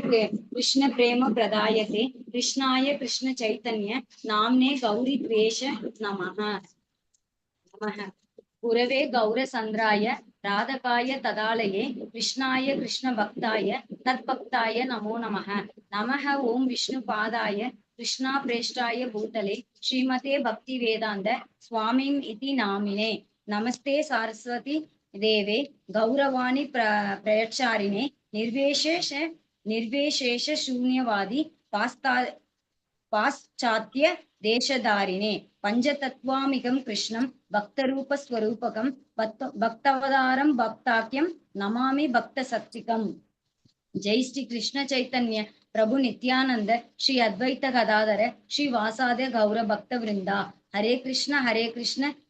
कृष्ण प्रेम प्रदायते कृष्णाय कृष्ण चैतन्य नाम्ने गौरी प्रेष नमः नमः गुरवे गौरसन्द्राय राधकाय तदालये कृष्णाय कृष्ण भक्ताय तद्भक्ताय नमो नमः नमः ओं विष्णुपादाय कृष्णा प्रेष्ठाय भूतले श्रीमते भक्ति वेदांत स्वामीं इति नामिने नमस्ते सारस्वती देवे गौरवाणी प्रयच्चारिणे निर्विशेष शून्यवादी पाश्चात्य देशधारिणे पंचतत्वामिकं कृष्णं भक्तरूप स्वरूपकं भक्तवतारं भक्ताख्यं नमामि भक्तशक्तिकम् जय श्री कृष्ण चैतन्य प्रभु नित्यानंद श्री अद्वैत गदाधर श्री वासादि गौर भक्त वृंदा हरे कृष्ण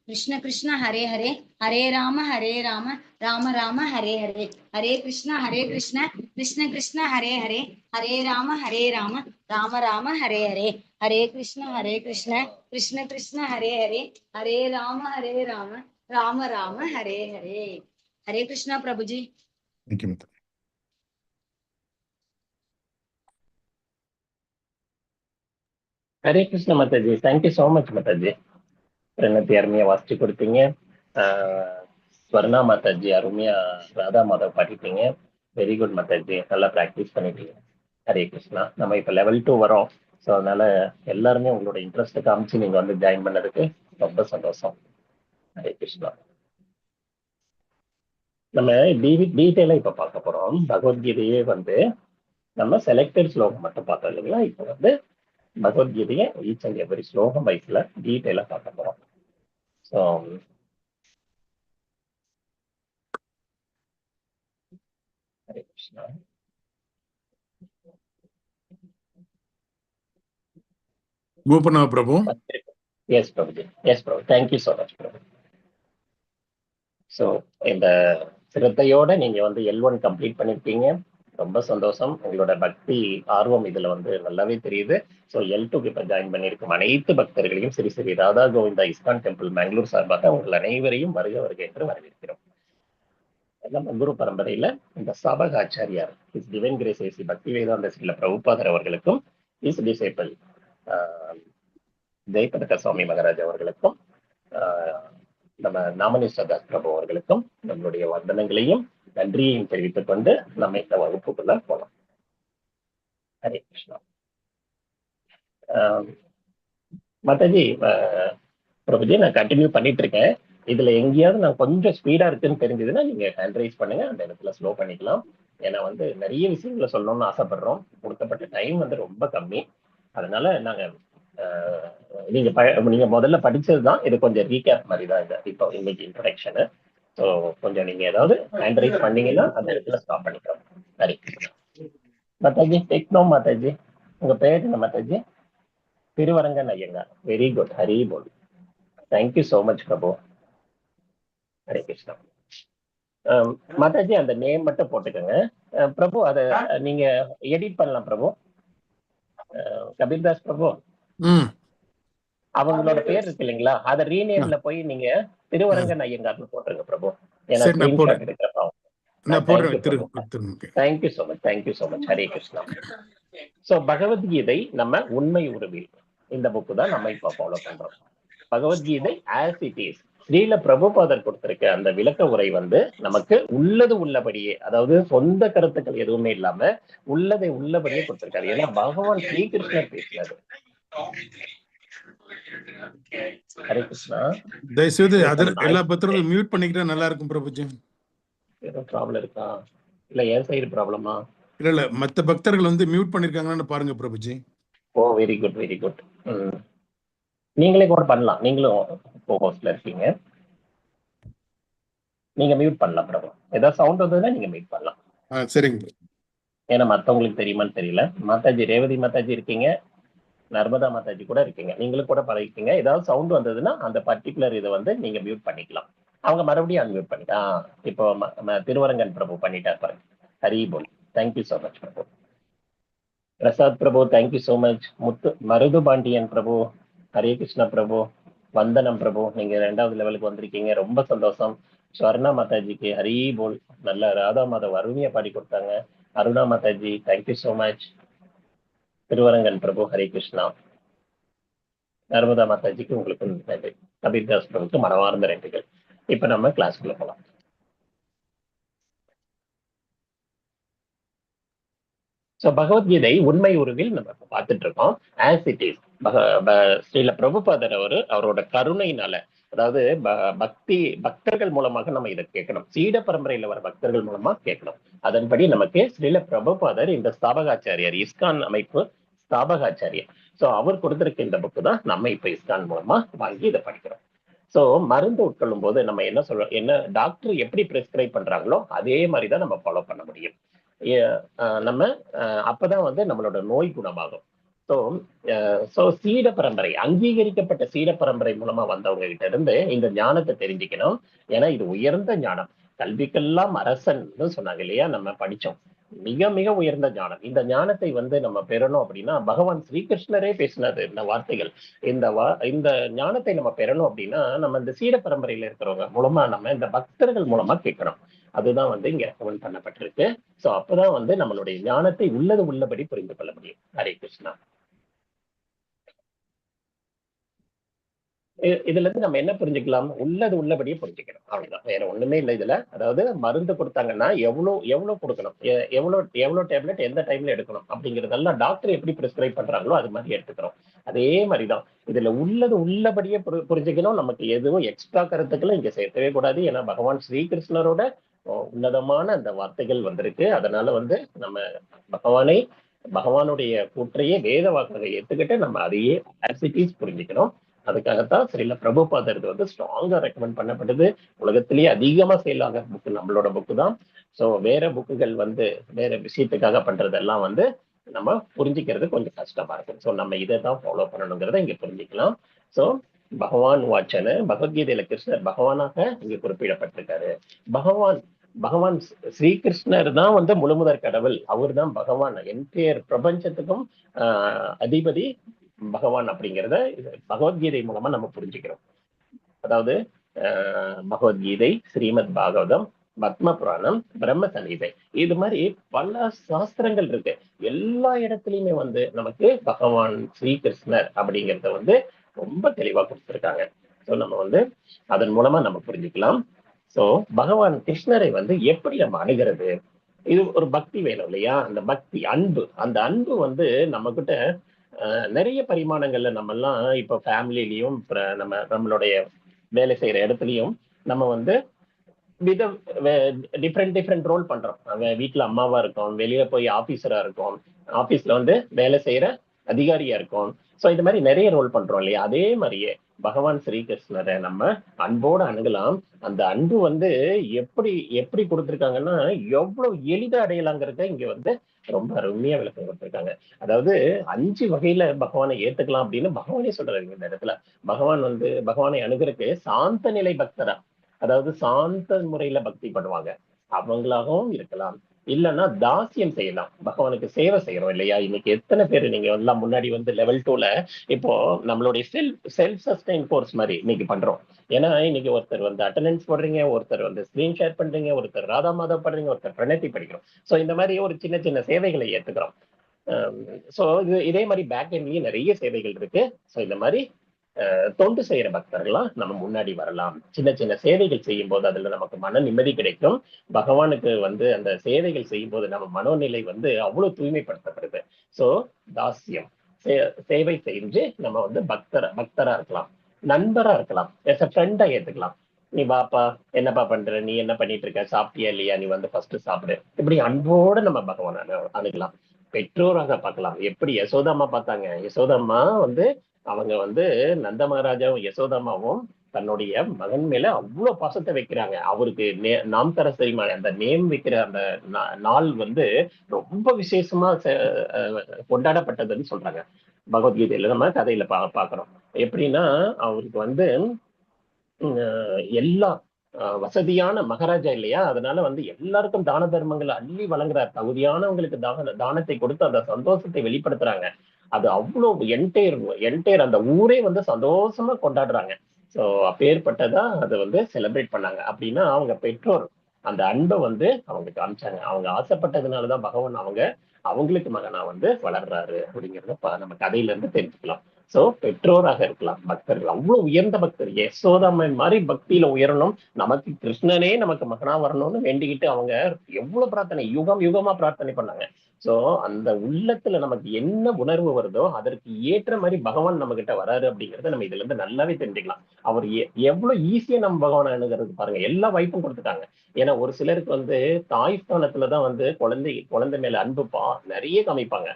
कृष्ण कृष्ण हरे हरे हरे राम राम राम हरे हरे हरे कृष्ण कृष्ण कृष्ण हरे हरे हरे राम राम राम हरे हरे हरे कृष्ण कृष्ण कृष्ण हरे हरे हरे राम राम राम हरे हरे हरे कृष्णा प्रभु ji. Thank you, Mata. Hare Krishna மாதாஜி. தேங்க்யூ ஸோ மச் மாதாஜி. பிரணத்தி அருமையா வாசிச்சு கொடுத்தீங்க. ஸ்வர்ணா மாதாஜி அருமையா ராதா மாதவ் பாடிட்டீங்க. வெரி குட் மாதாஜி, நல்லா ப்ராக்டிஸ் பண்ணிட்டீங்க. ஹரே கிருஷ்ணா. நம்ம இப்போ லெவல் 2 வரோம். ஸோ அதனால எல்லாருமே உங்களோட இன்ட்ரெஸ்ட் காமிச்சு நீங்க வந்து ஜாயின் பண்ணதுக்கு ரொம்ப சந்தோஷம். ஹரே கிருஷ்ணா. நம்ம டீட்டெயிலாக இப்போ பார்க்க போறோம். பகவத்கீதையே வந்து நம்ம செலக்டட் ஸ்லோகம் மட்டும் பார்த்தோம் இல்லைங்களா? இப்போ வந்து பகவத்கீதையை ஈச் அண்ட் எவரி ஸ்லோகம் வைஸ்ல டீட்டெயிலா பார்க்க போறோம். So Hare Krishna. Gopana Prabhu. Yes பிரபுஜி. எஸ் பிரபு. தேங்க்யூ ஸோ மச் பிரபு. ஸோ இந்த சிரத்தையோட நீங்க வந்து L1 கம்ப்ளீட் பண்ணிருக்கீங்க. ரொம்ப சந்தோஷம். உங்களோட பக்தி ஆர்வம் இதுல வந்து நல்லாவே தெரியுது. ஸோ L2க்கு இப்போ ஜாயின் பண்ணியிருக்கும் அனைத்து பக்தர்களையும் ஸ்ரீ ஸ்ரீ ராதா கோவிந்தா இஸ்கான் டெம்பிள் பெங்களூர் சார்பாக உங்கள் அனைவரையும் வருக என்று வரவேற்கிறோம். நம்ம குரு பரம்பரையில இந்த சபக ஆச்சாரியார் இஸ் டிவைன் கிரேஸ் ஏசி பக்தி வேதாந்த ஸ்ரீல பிரபுபாதர் அவர்களுக்கும் இஸ் டிசைபிள் ஜெயபதக சுவாமி மகாராஜ் அவர்களுக்கும் நம்ம நாமனிஷ்டதாஸ் பிரபு அவர்களுக்கும் நம்மளுடைய வந்தனங்களையும் நன்றியையும் தெரிவித்துக் கொண்டு நம்ம இந்த வகுப்புக்குள்ள போலாம். ஹரே கிருஷ்ணா. மாதாஜி, பிரபுஜி நான் கண்டினியூ பண்ணிட்டு இருக்கேன். இதுல எங்கேயாவது நான் கொஞ்சம் ஸ்பீடா இருக்குன்னு தெரிஞ்சதுன்னா நீங்க ஹேண்ட் ரைஸ் பண்ணுங்க, அந்த இடத்துல ஸ்லோ பண்ணிக்கலாம். ஏன்னா வந்து நிறைய விஷயங்களை சொல்லணும்னு ஆசைப்படுறோம். கொடுக்கப்பட்ட டைம் வந்து ரொம்ப கம்மி. அதனால நாங்க நீங்க முதல்ல படிச்சதுதான் இது, கொஞ்சம் ரீகேப் மாதிரி தான் இது இப்போ இன்னைக்கு இன்ட்ரோடக்ஷனு. ஸோ கொஞ்சம் நீங்க ஏதாவது ஹேண்ட் ரைஸ் பண்ணீங்கன்னா அந்த இடத்துல ஸ்டாப் பண்ணிக்கலாம். சரி மாதாஜி. டெக்னோ மாதாஜி, உங்க பேர் என்ன மாதாஜி? திருவரங்கன் ஐயங்கார். Very good. ஹரி போல். தேங்க்யூ ஸோ மச் பிரபு. ஹரே கிருஷ்ணா. மாதாஜி அந்த நேம் மட்டும் போட்டுக்கோங்க பிரபு. அதை நீங்க எடிட் பண்ணலாம் பிரபு. கபீர்தாஸ் பிரபு அவங்களோட பேர் இருக்கு இல்லைங்களா, அதை ரீநேம்ல போய் நீங்க திருவரங்கன் ஐயங்கார்னு போட்டுருங்க பிரபு. ஏன்னா ஸ்கிரீன்ஷாட் எடுக்கிறப்ப. Thank you so much. Thank you so much. Hare Krishna. So Bhagavad Gita நம்ம உண்மை உருவில் இந்த புக்கு தான் நம்ம இப்போ ஃபாலோ பண்றோம். Bhagavad Gita as it is Srila பிரபுபாதர் கொடுத்திருக்க அந்த விளக்க உரை வந்து நமக்கு உள்ளது உள்ளபடியே, அதாவது சொந்த கருத்துக்கள் எதுவுமே இல்லாம உள்ளதை உள்ளபடியே கொடுத்திருக்காரு. ஏன்னா பகவான் ஸ்ரீகிருஷ்ணர் பேசினாரு. ஹரே கிருஷ்ணா. தயவுசெய்து எல்லா பத்திரங்களும் மியூட் பண்ணிக்கிட்டா நல்லா இருக்கும் பிரபுஜி. ஏதோ ப்ராப்ளம் இருக்கா? இல்ல என் சைடு ப்ராப்ளமா? இல்ல மத்த பக்தர்கள் வந்து மியூட் பண்ணிருக்காங்கன்னு பாருங்க பிரபுஜி. ஓ வெரி குட் வெரி குட். நீங்களே கூட பண்ணலாம். நீங்களும் ஹோஸ்ட்ல இருக்கீங்க, நீங்க மியூட் பண்ணலாம் பிரபு. ஏதாவது சவுண்ட் வந்ததுன்னா நீங்க மியூட் பண்ணலாம். சரிங்க. ஏன்னா மத்தவங்களுக்கு தெரியுமான்னு தெரியல. மாதாஜி ரேவதி மாதாஜி இருக்கீங்க, நர்மதா மாதாஜி கூட இருக்கீங்க, நீங்களும் கூட பழகிக்கீங்க. ஏதாவது சவுண்ட் வந்ததுன்னா அந்த பர்டிகுலர் இதை வந்து நீங்க மியூட் பண்ணிக்கலாம். அவங்க மறுபடியும் அன்மியூட் பண்ணிக்கலாம். இப்போ திருவரங்கன் பிரபு பண்ணிட்டார் பாருங்க. ஹரி போல். தேங்க்யூ ஸோ மச் பிரபு. பிரசாத் பிரபு thank you so much. Marudhu Pandian பிரபு, ஹரே கிருஷ்ணா பிரபு, வந்தனம் பிரபு, நீங்க 2வது லெவலுக்கு வந்திருக்கீங்க, ரொம்ப சந்தோஷம். ஸ்வர்ணா மாதாஜிக்கு ஹரி போல். நல்ல ராதா மாதவ் அருமையா பாடி கொடுத்தாங்க. அருணா மாதாஜி, தேங்க்யூ சோ மச். திருவரங்கன் பிரபு, ஹரே கிருஷ்ணா. நர்மதா மாதாஜிக்கு உங்களுக்கு நன்றி. கபீர்தாஸ் பிரபுக்கு மனமார்ந்த நன்றிகள். இப்ப நம்ம கிளாஸ்க்குள்ள போலாம். சோ பகவத்கீதை உண்மை உருவில் நம்ம பார்த்துட்டு இருக்கோம். As it is. ஸ்ரீல பிரபுபாதர் அவரோட கருணையினால, அதாவது பக்தர்கள் மூலமாக நம்ம இதை கேட்கணும். சீட பரம்பரையில வர பக்தர்கள் மூலமா கேட்கணும். அதன்படி நமக்கு ஸ்ரீல பிரபுபாதர் இந்த ஸ்தாபகாச்சாரியர், இஸ்கான் அமைப்பு ஸ்தாபகாச்சாரியர், சோ அவர் கொடுத்திருக்க இந்த புக்கு தான் நம்ம இப்ப இஸ்கான் மூலமா வாங்கி இதை படிக்கிறோம். சோ மருந்து உட்கொள்ளும் போது நம்ம என்ன சொல்றோம், என்ன டாக்டர் எப்படி பிரிஸ்கிரைப் பண்றாங்களோ அதே மாதிரிதான் நம்ம ஃபாலோ பண்ண முடியும். நம்ம அப்பதான் வந்து நம்மளோட நோய் குணமாகும். ஸோ சீட பரம்பரை, அங்கீகரிக்கப்பட்ட சீட பரம்பரை மூலமா வந்தவங்க கிட்ட இருந்து இந்த ஞானத்தை தெரிஞ்சுக்கணும். ஏன்னா இது உயர்ந்த ஞானம். கல்விக்கெல்லாம் அரசன் சொன்னாங்க இல்லையா, நம்ம படிச்சோம். மிக மிக உயர்ந்த ஞானம். இந்த ஞானத்தை வந்து நம்ம பெறணும் அப்படின்னா, பகவான் ஸ்ரீகிருஷ்ணரே பேசினது இந்த வார்த்தைகள். இந்த ஞானத்தை நம்ம பெறணும் அப்படின்னா நம்ம இந்த சீட பரம்பரையில இருக்கிறவங்க மூலமா, நம்ம இந்த பக்தர்கள் மூலமா கேட்கணும். அதுதான் வந்து இங்க ரெக்கமெண்ட் பண்ணப்பட்டிருக்கு. சோ அப்பதான் வந்து நம்மளுடைய ஞானத்தை உள்ளது உள்ளபடி புரிந்து கொள்ள முடியும். ஹரே கிருஷ்ணா. இதுல இருந்து நம்ம என்ன புரிஞ்சுக்கலாம், உள்ளது உள்ளபடியே புரிஞ்சுக்கணும், அவ்வளவுதான், வேற ஒண்ணுமே இல்லை இதுல. அதாவது மருந்து கொடுத்தாங்கன்னா எவ்வளவு கொடுக்கணும், எவ்வளவு டேப்லெட் எந்த டைம்ல எடுக்கணும் அப்படிங்கறதெல்லாம் டாக்டர் எப்படி பிரிஸ்கிரைப் பண்றாங்களோ அது மாதிரி எடுத்துக்கிறோம். அதே மாதிரிதான் இதுல உள்ளது உள்ளபடியே புரிஞ்சுக்கணும். நமக்கு எதுவும் எக்ஸ்ட்ரா கருத்துக்களை இங்க சேர்க்கவே கூடாது. ஏன்னா பகவான் ஸ்ரீகிருஷ்ணரோட உன்னதமான அந்த வார்த்தைகள் வந்திருக்கு. அதனால வந்து நம்ம பகவானுடைய கூற்றையே வேத வாக்கை ஏத்துக்கிட்டு நம்ம அதையே ஆசிட்டிஸ் புரிஞ்சுக்கணும். அதுக்காகத்தான் ஸ்ரீல பிரபுபாதர் வந்து ஸ்ட்ராங்கா ரெக்கமெண்ட் பண்ணப்பட்டது. உலகத்திலேயே அதிகமா சேல் ஆகிற புக்கு நம்மளோட புக்கு தான். ஸோ வேற புக்குகள் வந்து வேற விஷயத்துக்காக பண்றதெல்லாம் வந்து நம்ம புரிஞ்சுக்கிறது கொஞ்சம் கஷ்டமா இருக்கும். ஸோ நம்ம இதை தான் ஃபாலோ பண்ணணுங்கிறத இங்க புரிஞ்சுக்கலாம். ஸோ பகவான் வாச்சன, பகவத்கீதையில கிருஷ்ணர் பகவானாக இங்க குறிப்பிடப்பட்டிருக்காரு. பகவான் ஸ்ரீகிருஷ்ணர் தான் வந்து முழுமுதற் கடவுள். அவர் தான் பகவான், என்டையர் பிரபஞ்சத்துக்கும் அதிபதி பகவான் அப்படிங்கிறத பகவத்கீதை மூலமா நம்ம புரிஞ்சுக்கிறோம். அதாவது பகவத்கீதை, ஸ்ரீமத் பாகவதம், பத்ம புராணம், பிரம்ம சங்கீதை, இது மாதிரி பல சாஸ்திரங்கள் இருக்கு. எல்லா இடத்துலயுமே வந்து நமக்கு பகவான் ஸ்ரீகிருஷ்ணர் அப்படிங்கிறத வந்து ரொம்ப தெளிவா கொடுத்திருக்காங்க. ஸோ நம்ம வந்து அதன் மூலமா நம்ம புரிஞ்சுக்கலாம். சோ பகவான் கிருஷ்ணரை வந்து எப்படி நம்ம அணுகிறது, இது ஒரு பக்தி வேணும் இல்லையா, அந்த பக்தி அன்பு, அந்த அன்பு வந்து நம்ம கிட்ட நிறைய பரிமாணங்கள்ல நம்ம எல்லாம் இப்ப ஃபேமிலிலையும் நம்மளுடைய வேலை செய்யற இடத்துலயும் நம்ம வந்து டிஃப்ரெண்ட் ரோல் பண்றோம். வீட்டுல அம்மாவா இருக்கும், வெளியே போய் ஆபீசரா இருக்கும், ஆபீஸ்ல வந்து வேலை செய்யற அதிகாரியா இருக்கும். சோ இது மாதிரி நிறைய ரோல் பண்றோம் இல்லையா. அதே மாதிரியே பகவான் ஸ்ரீகிருஷ்ணரை நம்ம அன்போடு அணுகலாம். அந்த அன்பு வந்து எப்படி கொடுத்திருக்காங்கன்னா, எவ்வளவு எளிதா அடையலாங்கிறத இங்க வந்து ரொம்ப அருமையா விளக்கம் கொடுத்திருக்காங்க. அதாவது 5 வகையில பகவானை ஏத்துக்கலாம் அப்படின்னு பகவானே சொல்றாரு இந்த இடத்துல. பகவானை அணுகிறதுக்கு சாந்த நிலை பக்தரா, அதாவது சாந்த முறையில பக்தி பண்ணுவாங்க, அவங்களாகவும் இருக்கலாம். இல்லைன்னா தாசியம் செய்யலாம், பகவானுக்கு சேவை செய்யறோம் இல்லையா. இன்னைக்கு எத்தனை பேர் நீங்க எல்லாம் முன்னாடி வந்து லெவல் 2ல இப்போ நம்மளுடைய செல்ஃப் சஸ்டைன் கோர்ஸ் மாதிரி இன்னைக்கு பண்றோம். ஏன்னா இன்னைக்கு ஒருத்தர் வந்து அட்டெண்டன்ஸ் போடுறீங்க, ஒருத்தர் வந்து ஸ்கிரீன் ஷேர் பண்றீங்க, ஒருத்தர் ராதா மாதவ் பண்றீங்க, ஒருத்தர் பிரணத்தி படிக்கிறோம். ஸோ இந்த மாதிரி ஒரு சின்ன சின்ன சேவைகளை ஏத்துக்கிறோம். ஸோ இதே மாதிரி பேக் எண்ட்லயும் நிறைய சேவைகள் இருக்கு. ஸோ இந்த மாதிரி தொண்டு செய்யற பக்தர்களா நம்ம முன்னாடி வரலாம். சின்ன சின்ன சேவைகள் செய்யும் போது அதுல நமக்கு மன நிம்மதி கிடைக்கும். பகவானுக்கு வந்து அந்த சேவைகள் செய்யும் போது நம்ம மனோநிலை வந்து அவ்வளவு தூய்மைப்படுத்தப்படுது. சோ தாசியம், சேவை செஞ்சு நம்ம வந்து பக்தரா இருக்கலாம், நண்பரா இருக்கலாம், ஃப்ரெண்டா ஏத்துக்கலாம். நீ பாப்பா, என்னப்பா பண்ற, நீ என்ன பண்ணிட்டு இருக்க, சாப்பிட்டியா இல்லையா, நீ வந்து ஃபர்ஸ்ட் சாப்பிடு, இப்படி அன்போட நம்ம பகவான் அணுகலாம். பெற்றோராக பார்க்கலாம். எப்படி யசோதாமா பார்த்தாங்க, யசோதாமா வந்து அவங்க வந்து நந்த மகாராஜாவும் யசோதாமாவும் தன்னுடைய மகன் மேல அவ்வளவு பாசத்தை வைக்கிறாங்க. அவருக்கு நாம் தர சரிமான அந்த நேம் வைக்கிற அந்த நாள் வந்து ரொம்ப விசேஷமா கொண்டாடப்பட்டதுன்னு சொல்றாங்க. பகவத்கீதையில நம்ம கதையில பாக்குறோம். எப்படின்னா அவருக்கு வந்து எல்லா வசதியான மகாராஜா இல்லையா, அதனால வந்து எல்லாருக்கும் தான தர்மங்களை அள்ளி வழங்குறார். தகுதியானவங்களுக்கு தானத்தை கொடுத்து அந்த சந்தோஷத்தை வெளிப்படுத்துறாங்க. அது அவ்வளவு என்டையர் அந்த ஊரே வந்து சந்தோஷமா கொண்டாடுறாங்க. ஸோ அப்பேற்பட்டதா அதை வந்து செலிப்ரேட் பண்ணாங்க. அப்படின்னா அவங்க பெற்றோர் அந்த அன்பை வந்து அவங்க காமிச்சாங்க. அவங்க ஆசைப்பட்டதுனாலதான் பகவான் அவங்களுக்கு மகனா வந்து வளர்றாரு அப்படிங்கிறத நம்ம கதையில இருந்து தெரிஞ்சுக்கலாம். சோ பெற்றோராக இருக்கலாம், பக்தர்கள் அவ்வளவு உயர்ந்த பக்தர், யசோதாமை மாதிரி பக்தியில உயரணும், நமக்கு கிருஷ்ணனே நமக்கு மகனா வரணும்னு வேண்டிக்கிட்டு அவங்க எவ்வளவு பிரார்த்தனை, யுகம் யுகமா பிரார்த்தனை பண்ணாங்க. சோ அந்த உள்ளத்துல நமக்கு என்ன உணர்வு வருதோ அதற்கு ஏற்ற மாதிரி பகவான் நம்ம கிட்ட வராரு அப்படிங்கறத நம்ம இதுல இருந்து நல்லாவே தெரிஞ்சுக்கலாம். அவர் எவ்வளவு ஈஸியா நம்ம பகவான் அணுகிறது பாருங்க, எல்லா வாய்ப்பும் கொடுத்துட்டாங்க. ஏன்னா ஒரு சிலருக்கு வந்து தாய் ஸ்தானத்துலதான் வந்து குழந்தை மேல அன்பு நிறைய காமிப்பாங்க.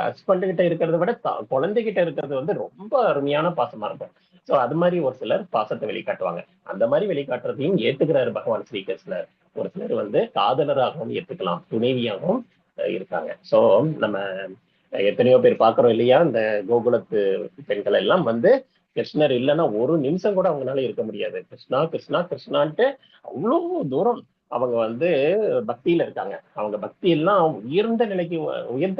ஹஸ்பண்ட் கிட்ட இருக்கிறத விட குழந்தைகிட்ட இருக்கிறது வந்து ரொம்ப அருமையான பாசமா இருக்கும். சோ அது மாதிரி ஒரு சிலர் பாசத்தை வெளிக்காட்டுவாங்க. அந்த மாதிரி வெளிக்காட்டுறதையும் ஏத்துக்கிறாரு பகவான் ஸ்ரீகிருஷ்ணர். ஒரு சிலர் வந்து காதலராகவும் ஏத்துக்கலாம், துணைவியாகவும் இருக்காங்க. சோ நம்ம எத்தனையோ பேர் பாக்குறோம் இல்லையா, இந்த கோகுலத்து பெண்கள் எல்லாம் வந்து கிருஷ்ணர் இல்லைன்னா ஒரு நிமிஷம் கூட அவங்களால இருக்க முடியாது. கிருஷ்ணா கிருஷ்ணா கிருஷ்ணான்ட்டு அவ்வளவு தூரம் அவங்க வந்து பக்தியில இருக்காங்க. அவங்க பக்தி எல்லாம் உயர்ந்த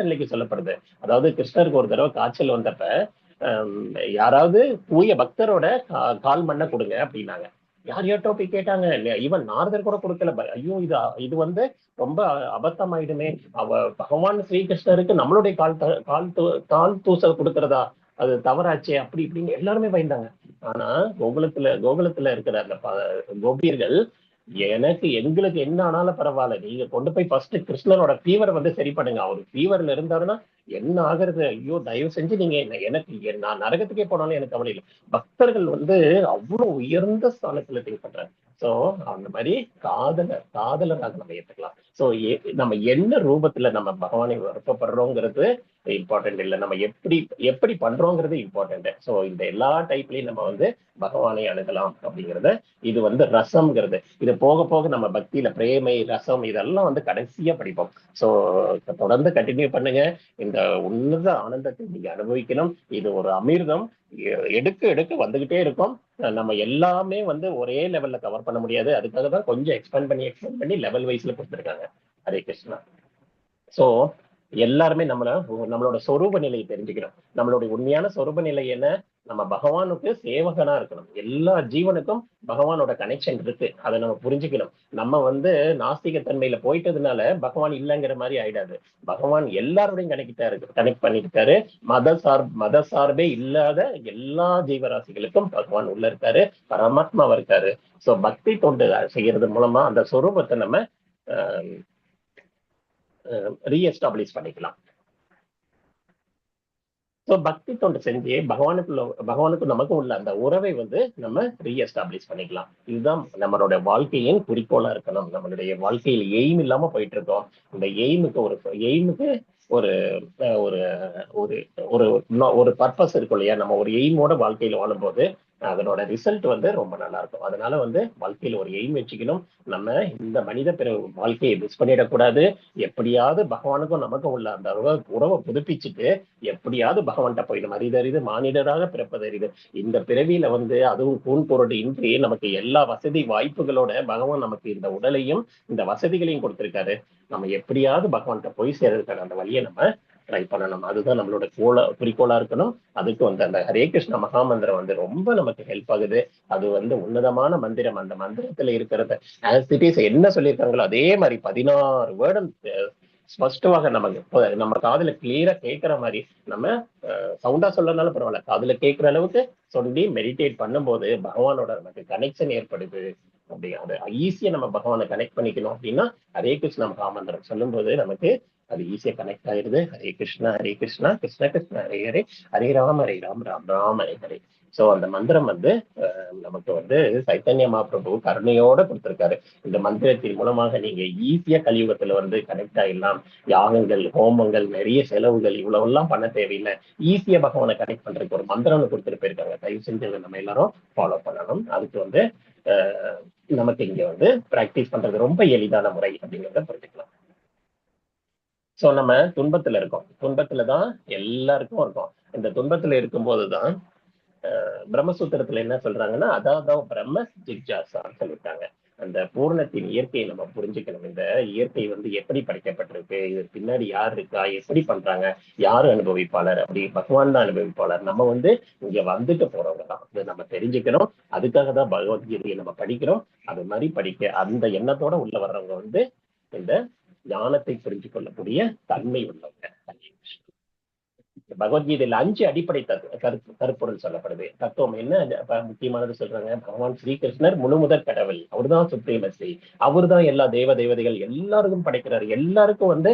நிலைக்கு சொல்லப்படுது. அதாவது கிருஷ்ணருக்கு ஒரு தடவை காய்ச்சல் வந்தப்ப யாராவது தூய பக்தரோட கால் மண்ணை கொடுங்க அப்படின்னாங்க. யார்கிட்ட போய் கேட்டாங்க, ஈவன் நாரதர் கூட கொடுக்கல. ஐயோ இது வந்து ரொம்ப அபத்தமாயிடுமே, பகவான் ஸ்ரீகிருஷ்ணருக்கு நம்மளுடைய கால் தூச கொடுக்கறதா, அது தவறாச்சே, அப்படி இப்படின்னு எல்லாருமே பயந்தாங்க. ஆனா கோகுலத்துல இருக்கிற அந்த கோபியர்கள், எங்களுக்கு என்ன ஆனாலும் பரவாயில்ல, நீங்க கொண்டு போய் ஃபர்ஸ்ட் கிருஷ்ணனோட ஃபீவர் வந்து சரி பண்ணுங்க, அவர் ஃபீவர்ல இருந்தாருன்னா என்ன ஆகுறது, ஐயோ தயவு செஞ்சு நீங்க நான் நரகத்துக்கே போனாலும் எனக்கு கவலை இல்லை. பக்தர்கள் வந்து அவ்வளவு உயர்ந்த ஸ்தானத்துல திங்க் பண்றாங்க. சோ அந்த மாதிரி காதலராக நம்ம ஏற்றுக்கலாம். சோ நம்ம என்ன ரூபத்துல நம்ம பகவானை விருப்பப்படுறோங்கிறது இம்பார்ட்டன்ட் இல்லை, நம்ம எப்படி பண்றோங்கிறது இம்பார்ட்டன்ட். சோ இந்த எல்லா டைப்லயும் நம்ம வந்து பகவானை அணுகலாம் அப்படிங்கறத, இது வந்து ரசம்ங்கிறது, இது போக போக நம்ம பக்தியில பிரேமை ரசம் இதெல்லாம் வந்து கடைசியா படிப்போம். சோ தொடர்ந்து கண்டினியூ பண்ணுங்க. இந்த உன்னத ஆனந்தத்தை நீங்க அனுபவிக்கணும். இது ஒரு அமிர்தம், எடுக்க வந்துகிட்டே இருக்கும். நம்ம எல்லாமே வந்து ஒரே லெவல்ல கவர் பண்ண முடியாது. அதுக்காக தான் கொஞ்சம் எக்ஸ்பேண்ட் பண்ணி லெவல் வைஸ்ல கொடுத்துருக்காங்க. ஹரே கிருஷ்ணா. சோ எல்லாருமே நம்மளோட சொரூப நிலையை தெரிஞ்சுக்கணும். நம்மளுடைய உண்மையான சொரூப நிலை என்ன, நம்ம பகவானுக்கு சேவகனா இருக்கணும். எல்லா ஜீவனுக்கும் பகவானோட கனெக்ஷன் இருக்கு, அதை நம்ம புரிஞ்சுக்கணும். நம்ம வந்து நாஸ்திகத்தன்மையில போயிட்டதுனால பகவான் இல்லைங்கிற மாதிரி ஆயிடாது. பகவான் எல்லாரோடையும் கனெக்ட் பண்ணிருக்காரு. மத சார்பே இல்லாத எல்லா ஜீவராசிகளுக்கும் பகவான் உள்ள இருக்காரு, பரமாத்மாவா இருக்காரு. சோ பக்தி தொண்டு செய்யறது மூலமா அந்த சொரூபத்தை நம்ம ரீஎஸ்டாப்ளிஷ் பண்ணிக்கலாம். ஸோ பக்தி தொண்டு செஞ்சு பகவானுக்கு நமக்கும் உள்ள அந்த உறவை வந்து நம்ம ரீஎஸ்டாப்ளிஷ் பண்ணிக்கலாம். இதுதான் நம்மளோட வாழ்க்கையின் குறிக்கோளா இருக்கணும். நம்மளுடைய வாழ்க்கையில் எய்ம் இல்லாம போயிட்டு இருக்கோம். இந்த எய்முக்கு ஒரு ஒரு பர்பஸ் இருக்கும் இல்லையா, நம்ம ஒரு எய்மோட வாழ்க்கையில வாழும்போது அதனோட ரிசல்ட் வந்து ரொம்ப நல்லா இருக்கும். அதனால வந்து வாழ்க்கையில ஒரு எய்ம் வச்சுக்கணும். நம்ம இந்த மனித வாழ்க்கையை மிஸ் பண்ணிடக்கூடாது. எப்படியாவது பகவானுக்கும் நமக்கும் உள்ள அந்த உறவை புதுப்பிச்சுட்டு எப்படியாவது பகவான்கிட்ட போயிடும். அரிதறிது மானிடராக பிறப்பதறிது. இந்த பிறவியில வந்து அதுவும் கூன் பொருட்டு இன்றி நமக்கு எல்லா வசதி வாய்ப்புகளோட பகவான் நமக்கு இந்த உடலையும் இந்த வசதிகளையும் கொடுத்திருக்காரு. நம்ம எப்படியாவது பகவான்கிட்ட போய் சேர்றதுக்கான அந்த வழியை நம்ம ட்ரை பண்ணணும். அதுதான் நம்மளோட குறிக்கோளா இருக்கணும். அதுக்கு வந்து அந்த ஹரே கிருஷ்ண மகாமந்திரம் வந்து ரொம்ப நமக்கு ஹெல்ப் ஆகுது. அது வந்து உன்னதமான மந்திரம். அந்த மந்திரத்துல இருக்கிறத ஆஸ் இட் இஸ் என்ன சொல்லியிருக்காங்களோ அதே மாதிரி 16 வேர்டம் ஸ்பஷ்டமாக நம்ம காதுல கிளியரா கேட்கிற மாதிரி, நம்ம சவுண்டா சொல்லனாலும் பரவாயில்ல, காதுல கேட்கிற அளவுக்கு சொல்லி மெடிடேட் பண்ணும்போது பகவானோட நமக்கு கனெக்ஷன் ஏற்படுது. அப்படி அது ஈஸியா நம்ம பகவானை கனெக்ட் பண்ணிக்கணும் அப்படின்னா ஹரே கிருஷ்ண மகாமந்திரம் சொல்லும் போது நமக்கு அது ஈஸியா கனெக்ட் ஆயிருது. ஹரே கிருஷ்ணா கிருஷ்ண கிருஷ்ண ஹரே ஹரே, ஹரே ராம் ராம் ராம் ஹரே ஹரே. சோ அந்த மந்திரம் வந்து நமக்கு வந்து சைத்தன்ய மகாபிரபு கருணையோட கொடுத்திருக்காரு. இந்த மந்திரத்தின் மூலமாக நீங்க ஈஸியா கலியுகத்துல வந்து கனெக்ட் ஆயிடலாம். யாகங்கள் ஹோமங்கள் நிறைய செலவுகள் இவ்வளவு எல்லாம் பண்ண தேவையில்லை. ஈஸியா பகவானை கனெக்ட் பண்றதுக்கு ஒரு மந்திரம்னு கொடுத்துட்டு போயிருக்காங்க. தயவு செஞ்சு நம்ம எல்லாரும் ஃபாலோ பண்ணணும். அதுக்கு வந்து நமக்கு இங்க வந்து பிராக்டிஸ் பண்றது ரொம்ப எளிதான முறை அப்படிங்கிறத புரிஞ்சுக்கலாம். சோ நம்ம துன்பத்துல இருக்கோம், துன்பத்துலதான் எல்லாருக்கும் இருக்கும். இந்த துன்பத்துல இருக்கும்போதுதான் பிரம்மசூத்திரத்துல என்ன சொல்றாங்கன்னா அதான் பிரம்ம ஜிக்ஜாசான்னு சொல்லிட்டாங்க. அந்த பூரணத்தின் இயற்கையை நம்ம புரிஞ்சுக்கணும். இந்த இயற்கை வந்து எப்படி படைக்கப்பட்டிருக்கு, இது பின்னாடி யார் இருக்கா, எப்படி பண்றாங்க, யாரு அனுபவிப்பாளர், அப்படி பகவான் தான் அனுபவிப்பாளர். நம்ம வந்து இங்க வந்துட்டு போறவங்க தான், இதை நம்ம தெரிஞ்சுக்கணும். அதுக்காக தான் பகவத்கீதையை நம்ம படிக்கிறோம். அது மாதிரி படிக்க அந்த எண்ணத்தோட உள்ள வர்றவங்க வந்து இந்த ஞானத்தை புரிஞ்சு கொள்ளக்கூடிய தன்மை உள்ளவங்க. பகவத்கீதையில 5 அடிப்படை கருப்பொருள் சொல்லப்படுது. தத்துவம் என்ன முக்கியமானது சொல்றாங்க, பகவான் ஸ்ரீகிருஷ்ணர் முழுமுதற் கடவுள், அவர்தான் சுப்ரீமசி, அவர்தான் எல்லா தேவதைகள் எல்லாருக்கும் படைக்கிறாரு. எல்லாருக்கும் வந்து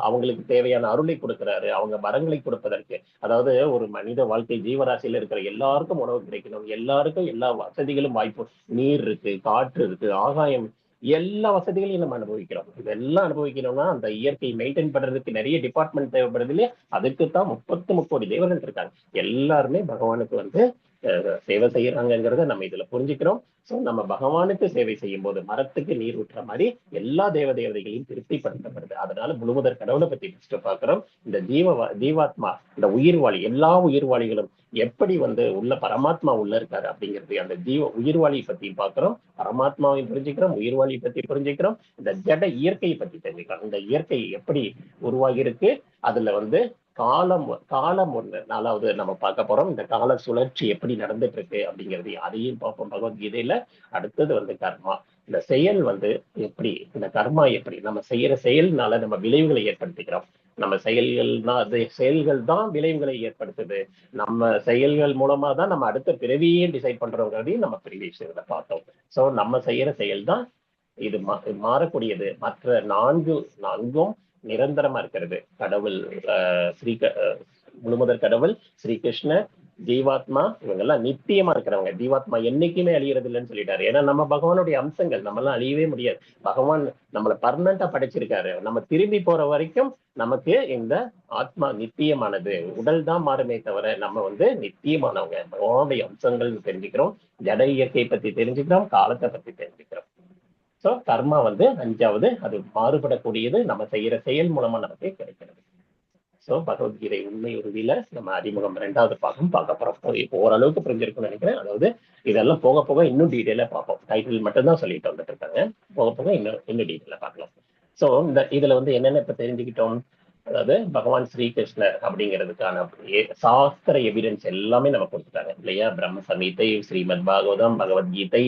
அவங்களுக்கு தேவையான அருளை கொடுக்கிறாரு, அவங்க வரங்களை கொடுப்பதற்கு. அதாவது ஒரு மனித வாழ்க்கை ஜீவராசியில இருக்கிற எல்லாருக்கும் உணவு கிடைக்கணும், எல்லாருக்கும் எல்லா வசதிகளும் வாய்ப்பு, நீர் இருக்கு, காற்று இருக்கு, ஆகாயம், எல்லா வசதிகளையும் நம்ம அனுபவிக்கிறோம். இதெல்லாம் அனுபவிக்கணும்னா அந்த இயற்கையை மெயின்டைன் பண்றதுக்கு நிறைய டிபார்ட்மெண்ட் தேவைப்படுது இல்லையா? அதுக்குத்தான் 30 கோடி தேவர்கள் இருக்காங்க. எல்லாருமே பகவானுக்கு வந்து சேவை செய்யறாங்கிறத நம்ம இதுல புரிஞ்சுக்கிறோம். சோ நம்ம பகவானுக்கு சேவை செய்யும் போது மரத்துக்கு நீர் ஊற்றுற மாதிரி எல்லா தேவதைகளையும் திருப்திப்படுத்தப்படுது. அதனால முழுமுதற் கடவுளை பத்தி பாக்குறோம். இந்த ஜீவாத்மா, இந்த உயிர்வாளி, எல்லா உயிர்வாளிகளும் எப்படி வந்து உள்ள பரமாத்மா உள்ள இருக்காரு அப்படிங்கிறது, அந்த உயிர்வாளியை பத்தி பாக்குறோம், பரமாத்மாவையும் புரிஞ்சுக்கிறோம், உயிர்வாளியை பத்தி புரிஞ்சுக்கிறோம், இந்த ஜட இயற்கையை பத்தி தெரிஞ்சுக்கிறோம். இந்த இயற்கை எப்படி உருவாகி இருக்கு, அதுல வந்து காலம் ஒண்ணு 4வது நம்ம பார்க்க போறோம். இந்த கால சுழற்சி எப்படி நடந்துட்டு இருக்கு அப்படிங்கிறது அதையும் பார்ப்போம் பகவத்கீதையில. அடுத்தது வந்து கர்மா, இந்த செயல் வந்து எப்படி, இந்த கர்மா எப்படி நம்ம செய்யற செயல்னால நம்ம விளைவுகளை ஏற்படுத்திக்கிறோம். நம்ம செயல்கள் தான் விளைவுகளை ஏற்படுத்துது. நம்ம செயல்கள் மூலமா தான் நம்ம அடுத்த பிறவியே டிசைட் பண்றோங்கிறதையும் நம்ம ப்ரீவியஸ் இதுல பார்த்தோம். சோ நம்ம செய்யற செயல் தான் இது மாறக்கூடியது. மற்ற நான்கும் நிரந்தரமா இருக்கிறது. கடவுள், முழுமுதற் கடவுள் ஸ்ரீகிருஷ்ணர், ஜீவாத்மா, இவங்க எல்லாம் நித்தியமா இருக்கிறவங்க. ஜீவாத்மா என்னைக்குமே அழியறது இல்லைன்னு சொல்லிட்டாரு. ஏன்னா நம்ம பகவானுடைய அம்சங்கள், நம்ம எல்லாம் அழியவே முடியாது. பகவான் நம்மளை பர்மனண்டா படைச்சிருக்காரு. நம்ம திரும்பி போற வரைக்கும் நமக்கு இந்த ஆத்மா நித்தியமானது. உடல் தான் மாறுமே தவிர நம்ம வந்து நித்தியமானவங்க. பகவானுடைய அம்சங்கள் தெரிஞ்சுக்கிறோம், ஜட இயற்கையை பத்தி தெரிஞ்சுக்கிறோம், காலத்தை பத்தி தெரிஞ்சுக்கிறோம். சோ கர்மா வந்து 5வது, அது மாறுபடக்கூடியது, நம்ம செய்யற செயல் மூலமா நமக்கு கிடைக்கிறது. சோ பகவத்கீதை உண்மை உறுதியில நம்ம அறிமுகம் 2வது பாகம் பார்க்க போறோம். இப்போ ஓரளவுக்கு புரிஞ்சிருக்கும்னு நினைக்கிறேன். அதாவது இதெல்லாம் போக போக இன்னும் டீட்டெயிலா பார்ப்போம். டைட்டில் மட்டும் தான் சொல்லிட்டு வந்துட்டு இருக்காங்க, போக போக இன்னும் டீட்டெயிலா பார்க்கலாம். சோ இதுல வந்து என்னென்ன இப்ப தெரிஞ்சுக்கிட்டோம், அதாவது பகவான் ஸ்ரீகிருஷ்ணர் அப்படிங்கிறதுக்கான சாஸ்திர எவிடன்ஸ் எல்லாமே நம்ம கொடுத்துட்டாங்க இல்லையா? பிரம்ம சமீதை, ஸ்ரீமத் பாகவதம், பகவத்கீதை,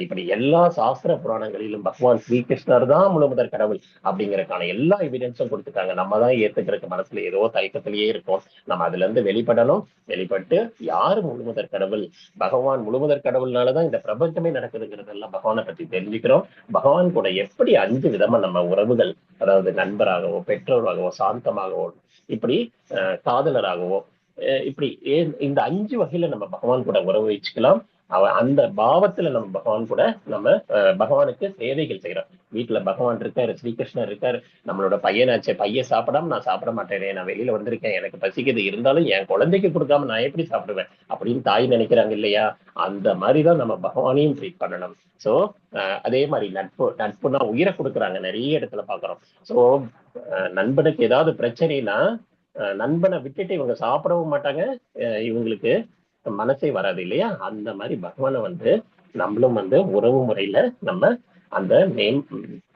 இப்படி எல்லா சாஸ்திர புராணங்களிலும் பகவான் ஸ்ரீகிருஷ்ணர் தான் முழுமுதற் கடவுள் அப்படிங்கறதுக்கான எல்லா எவிடன்ஸும் கொடுத்துட்டாங்க. நம்ம தான் ஏத்துக்கிறதுக்கு மனசுல ஏதோ தயக்கத்திலேயே இருக்கும். நம்ம அதுல இருந்து வெளிப்படணும். வெளிப்பட்டு யாரு முழுமுதற் கடவுள், பகவான் முழுமுதற் கடவுள்னாலதான் இந்த பிரபஞ்சமே நடக்குதுங்கிறதெல்லாம் பகவானை பத்தி தெரிஞ்சுக்கிறோம். பகவான் கூட எப்படி 5 விதமா நம்ம உறவுகள், அதாவது நண்பராகவோ, பெற்றோராகவோ, சாந்தமாகவோ, இப்படி காதலராகவோ, இப்படி இந்த 5 வகையில நம்ம பகவான் கூட உறவு வச்சுக்கலாம். அந்த பாவத்துல நம்ம பகவான் கூட நம்ம பகவானுக்கு சேவைகள் செய்யறோம். வீட்டுல பகவான் இருக்காரு, ஸ்ரீகிருஷ்ணர் இருக்காரு, நம்மளோட பையனாச்சே, பையன் சாப்பிடாம நான் சாப்பிட மாட்டேனே, நான் வெளியில வந்திருக்கேன், எனக்கு பசிக்குது, இருந்தாலும் என் குழந்தைக்கு கொடுக்காம நான் எப்படி சாப்பிடுவேன் அப்படின்னு தாய் நினைக்கிறாங்க இல்லையா? அந்த மாதிரிதான் நம்ம பகவானையும் ட்ரீட் பண்ணணும். சோ அதே மாதிரி நட்புனா உயிரை கொடுக்குறாங்க, நிறைய இடத்துல பாக்குறோம். சோ நண்பனுக்கு ஏதாவது பிரச்சனைனா நண்பனை விட்டுட்டு இவங்க சாப்பிடவும் மாட்டாங்க, இவங்களுக்கு மனசே வராது இல்லையா? அந்த மாதிரி பகவானை வந்து நம்மளும் வந்து உறவு முறையில நம்ம அந்த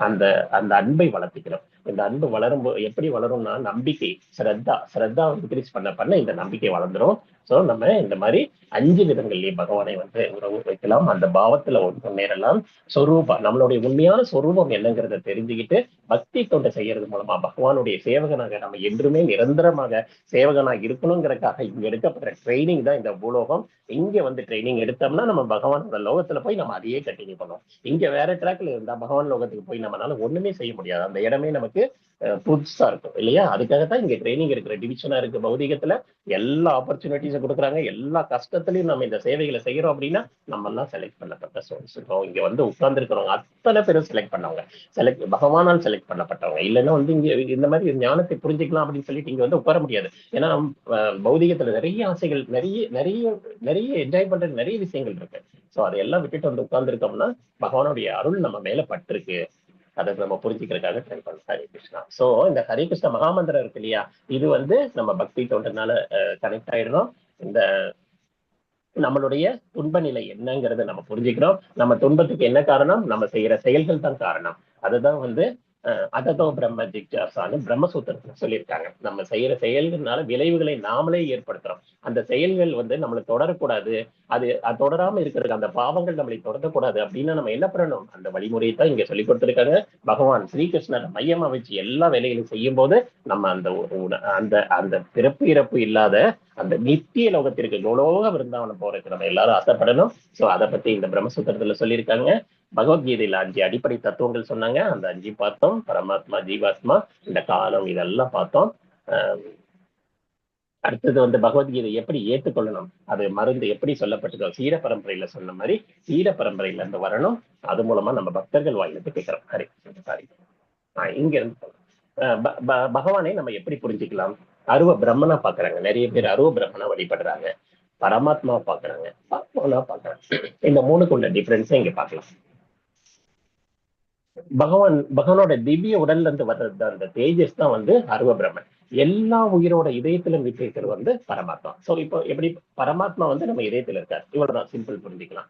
அந்த அன்பை வளர்த்திக்கிறோம். இந்த அன்பு வளரும்போது எப்படி வளரும்னா, நம்பிக்கை, ஸ்ரத்தா இன்க்ரீஸ் பண்ண இந்த நம்பிக்கை வளர்ந்துரும். சோ நம்ம இந்த மாதிரி 5 விதங்கள்லயே பகவானை வந்து உறவு வைக்கலாம், அந்த பாவத்துல முன்னேறலாம். சொரூபம், நம்மளுடைய உண்மையான சொரூபம் என்னங்கிறத தெரிஞ்சுக்கிட்டு பக்தி தொண்டை செய்யறது மூலமா பகவானுடைய சேவகனாக நம்ம என்றுமே நிரந்தரமாக சேவகனாக இருக்கணுங்கிறதுக்காக இங்க எடுக்கப்படுற ட்ரைனிங் தான் இந்த பூலோகம். இங்க வந்து ட்ரைனிங் எடுத்தோம்னா நம்ம பகவானோட லோகத்துல போய் நம்ம அதையே கண்டினியூ பண்ணுவோம். இங்க வேற ட்ராக்ல இருந்தா பகவான் லோகத்துக்கு போய் நம்மளால ஒண்ணுமே செய்ய முடியாது. அந்த இடமே நமக்கு புதுசா இருக்கும் இல்லையா? அதுக்காகத்தான் இங்க ட்ரைனிங் இருக்கிற டிவிஷனா இருக்கு. பௌதிகத்துல எல்லா ஆப்பர்ச்சுனிட்டிஸும் கொடுக்குறாங்க. எல்லா கஷ்டத்துலயும் நம்ம இந்த சேவைகளை செய்யறோம் அப்படின்னா நம்ம எல்லாம் செலக்ட் பண்ணப்பட்ட சோர்ஸ். இங்க வந்து உட்கார்ந்து இருக்கிறவங்க அத்தனை பேரும் செலக்ட் பண்ணவங்க, பகவானால் செலக்ட் பண்ணப்பட்டவங்க. இல்லைன்னா வந்து இங்க இந்த மாதிரி ஞானத்தை புரிஞ்சுக்கலாம் அப்படின்னு சொல்லிட்டு இங்க வந்து உட்கார முடியாது. ஏன்னா பௌதிகத்துல நிறைய ஆசைகள், நிறைய என்ஜாய் பண்ற நிறைய விஷயங்கள் இருக்கு. சோ அதையெல்லாம் விட்டுட்டு வந்து உட்கார்ந்து இருக்கோம்னா பகவானுடைய அருள் நம்ம மேல பட்டிருக்கு, அதை நம்ம புரிஞ்சுக்கிறதுக்காக ட்ரை பண்ணோம். ஹரே கிருஷ்ணா. சோ இந்த ஹரே கிருஷ்ண மகாமந்திரம் இருக்கு இல்லையா, இது வந்து நம்ம பக்தி தொண்டனால கனெக்ட் ஆயிடுறோம். இந்த நம்மளுடைய துன்ப நிலை என்னங்கிறத நம்ம புரிஞ்சுக்கிறோம். நம்ம துன்பத்துக்கு என்ன காரணம்? நம்ம செய்யற செயல்கள் தான் காரணம். அதுதான் வந்து அததோ பிரம்ம ஜிக்ஜாசான்னு பிரம்மசூத்திரத்துல சொல்லியிருக்காங்க. நம்ம செய்யற செயல்கள்னால விளைவுகளை நாமளே ஏற்படுத்துறோம். அந்த செயல்கள் வந்து நம்மளை தொடரக்கூடாது, அது தொடராம இருக்கிறது, அந்த பாவங்கள் நம்மளை தொடரக்கூடாது அப்படின்னா நம்ம என்ன பண்ணணும்? அந்த வழிமுறையை தான் இங்க சொல்லி கொடுத்திருக்காங்க. பகவான் ஸ்ரீகிருஷ்ணர் மையமா வச்சு எல்லா வேலைகளையும் செய்யும் போது நம்ம அந்த அந்த பிறப்பு இறப்பு இல்லாத அந்த நித்திய லோகத்திற்கு கோலோக விருந்தாவனம் போறதுக்கு நம்ம எல்லாரும் ஆசைப்படணும். சோ அதை பத்தி இந்த பிரம்மசூத்திரத்துல சொல்லியிருக்காங்க. பகவத்கீதையில 5 அடிப்படை தத்துவங்கள் சொன்னாங்க. அந்த 5 பார்த்தோம். பரமாத்மா, ஜீவாத்மா, இந்த காலம், இதெல்லாம் பார்த்தோம். அடுத்தது வந்து பகவத்கீதை எப்படி ஏற்றுக்கொள்ளணும், அது மருந்து எப்படி சொல்லப்பட்டதோ சீர பரம்பரையில சொன்ன மாதிரி சீர பரம்பரையில இருந்து வரணும். அது மூலமா நம்ம பக்தர்கள் வாயிலிருந்து கேட்கிறோம். ஹரி சாரி இங்க இருந்து பகவானை நம்ம எப்படி புரிஞ்சுக்கலாம்? அருவ பிரம்மனா பாக்குறாங்க. நிறைய பேர் அருவ பிரம்மனா வழிபடுறாங்க. பரமாத்மாவை பாக்குறாங்க, பரமாத்மா பாக்குறாங்க. இந்த மூணுக்கு உள்ள டிஃபரன்ஸை இங்க பார்க்கலாம். பகவானோட திவ்ய உடல்ல இருந்து வர்றது அந்த தேஜஸ் தான் வந்து அருவ பிரம்மன். எல்லா உயிரோட இதயத்திலும் விட்டு வந்து பரமாத்மா. சோ இப்போ எப்படி பரமாத்மா வந்து நம்ம இதயத்துல இருக்காரு, இவ்வளவுதான் சிம்பிள் புரிஞ்சுக்கலாம்.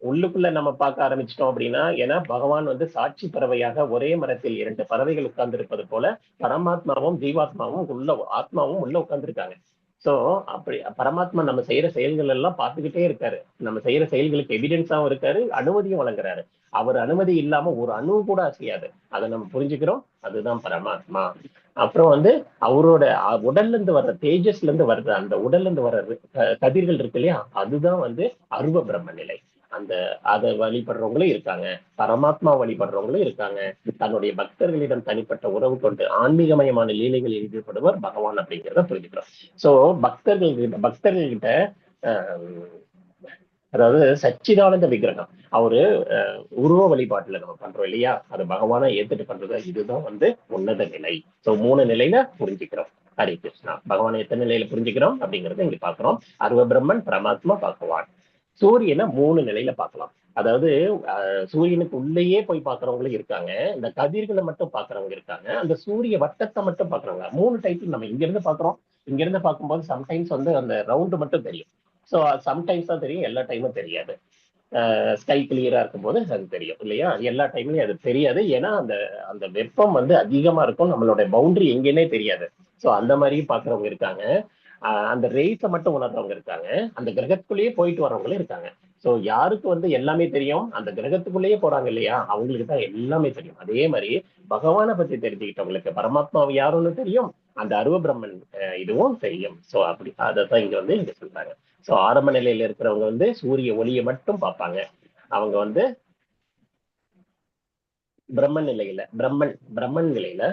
உள்ளுக்குள்ள நம்ம பார்க்க ஆரம்பிச்சிட்டோம் அப்படின்னா, ஏன்னா பகவான் வந்து சாட்சி பறவையாக ஒரே மரத்தில் 2 பறவைகள் உட்கார்ந்து இருப்பது போல பரமாத்மாவும் ஜீவாத்மாவும் ஆத்மாவும் உள்ள உட்கார்ந்துருக்காங்க. சோ அப்படி பரமாத்மா நம்ம செய்யற செயல்கள் எல்லாம் பார்த்துக்கிட்டே இருக்காரு. நம்ம செய்யற செயல்களுக்கு எவிடன்ஸாவும் இருக்காரு, அனுமதியும் வழங்குறாரு. அவர் அனுமதி இல்லாம ஒரு அணு கூட அசையாது. அதை நம்ம புரிஞ்சுக்கிறோம். அதுதான் பரமாத்மா. அப்புறம் வந்து அவரோட உடல்ல இருந்து வர்ற தேஜஸ்ல இருந்து வர்ற அந்த உடல்ல இருந்து வர்ற கதிர்கள் இருக்கு இல்லையா, அதுதான் வந்து அருவ பிரம்ம நிலை. அதை வழிபடுறவங்களும் இருக்காங்க, பரமாத்மா வழிபடுறவங்களும் இருக்காங்க. தன்னுடைய பக்தர்களிடம் தனிப்பட்ட உறவு கொண்டு ஆன்மீகமயமான லீலைகளில் ஈடுபடுவர் பகவான் அப்படிங்கிறத புரிஞ்சுக்கிறோம். சோ பக்தர்கள்கிட்ட அதாவது சச்சிதானந்த விக்கிரகம், அவரு உருவ வழிபாட்டுல நம்ம பண்றோம் இல்லையா, அது பகவானா ஏத்துட்டு பண்றது, இதுதான் வந்து உன்னத நிலை. சோ 3 நிலையில புரிஞ்சுக்கிறோம். ஹரே கிருஷ்ணா. பகவானை எத்தனை நிலையில புரிஞ்சுக்கிறோம் அப்படிங்கறத இங்க பாக்குறோம். அருவ பிரம்மன், பரமாத்மா, பகவான். சூரியனை 3 நிலையில பார்க்கலாம். அதாவது சூரியனுக்கு உள்ளேயே போய் பாக்குறவங்களும் இருக்காங்க, இந்த கதிர்களை மட்டும் பாக்குறவங்க இருக்காங்க, அந்த சூரிய வட்டத்தை மட்டும் பாக்குறவங்க. 3 டைப்ல நம்ம இங்க இருந்து பாக்குறோம். இங்க இருந்து பார்க்கும்போது சம்டைம்ஸ் வந்து அந்த ரவுண்டு மட்டும் தெரியும். ஸோ சம்டைம்ஸ் தான் தெரியும், எல்லா டைமும் தெரியாது. ஸ்கை கிளியரா இருக்கும் போது அது தெரியும் இல்லையா, எல்லா டைம்லயும் அது தெரியாது. ஏன்னா அந்த அந்த வெப்பம் வந்து அதிகமா இருக்கும், நம்மளோட பவுண்டரி எங்கேன்னே தெரியாது. ஸோ அந்த மாதிரியும் பாக்குறவங்க இருக்காங்க. அந்த ரேஸை மட்டும் உணர்றவங்க இருக்காங்க, அந்த கிரகத்துக்குள்ளேயே போயிட்டு வர்றவங்களும் இருக்காங்க. ஸோ யாருக்கு வந்து எல்லாமே தெரியும், அந்த கிரகத்துக்குள்ளேயே போறாங்க இல்லையா, அவங்களுக்கு தான் எல்லாமே தெரியும். அதே மாதிரி பகவானை பத்தி தெரிஞ்சுக்கிட்டவங்களுக்கு பரமாத்மாவை யாருன்னு தெரியும், அந்த அருவ பிரம்மன் இதுவும் தெரியும். ஸோ அப்படி அதைத்தான் இங்க சொல்றாங்க. ஸோ ஆரம்ப நிலையில இருக்கிறவங்க வந்து சூரிய ஒளியை மட்டும் பார்ப்பாங்க. அவங்க வந்து பிரம்மன் நிலையில பிரம்மன் நிலையில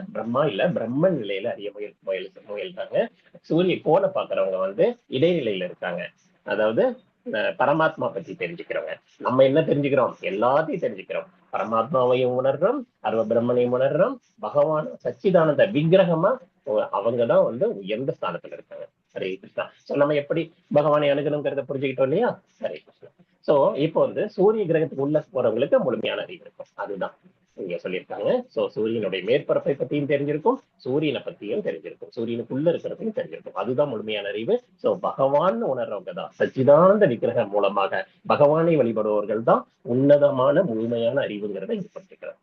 பிரம்மன் நிலையில அறிய முயல்றாங்க. சூரிய கோணை பாக்குறவங்க வந்து இடைநிலையில இருக்காங்க. அதாவது பரமாத்மா பத்தி தெரிஞ்சுக்கிறவங்க. நம்ம என்ன தெரிஞ்சுக்கிறோம்? எல்லாத்தையும் தெரிஞ்சுக்கிறோம். பரமாத்மாவையும் உணர்றோம், அருவ பிரம்மனையும் உணர்றோம், பகவான் சச்சிதானந்த விக்கிரகமா அவங்கதான் வந்து உயர்ந்த ஸ்தானத்துல இருக்காங்க. ஹரே கிருஷ்ணா. சோ நம்ம எப்படி பகவானை அணுகணுங்கிறத புரிஞ்சுக்கிட்டோம் இல்லையா? ஹரே கிருஷ்ணா. சோ இப்போ வந்து சூரிய கிரகத்துக்கு உள்ள போறவங்களுக்கு முழுமையான அறிவு இருக்கும். அதுதான் இங்க சொல்லியிருக்காங்க. சோ சூரியனுடைய மேற்பரப்பை பத்தியும் தெரிஞ்சிருக்கும், சூரியனை பத்தியும் தெரிஞ்சிருக்கும், சூரியனுக்குள்ள இருக்கிறதையும் தெரிஞ்சிருக்கும். அதுதான் முழுமையான அறிவு. சோ பகவான் உணர்றவங்க தான், சச்சிதானந்த விக்கிரகம் மூலமாக பகவானை வழிபடுபவர்கள் தான் உன்னதமான முழுமையான அறிவுங்கிறத இங்க படிச்சுக்கிறார்.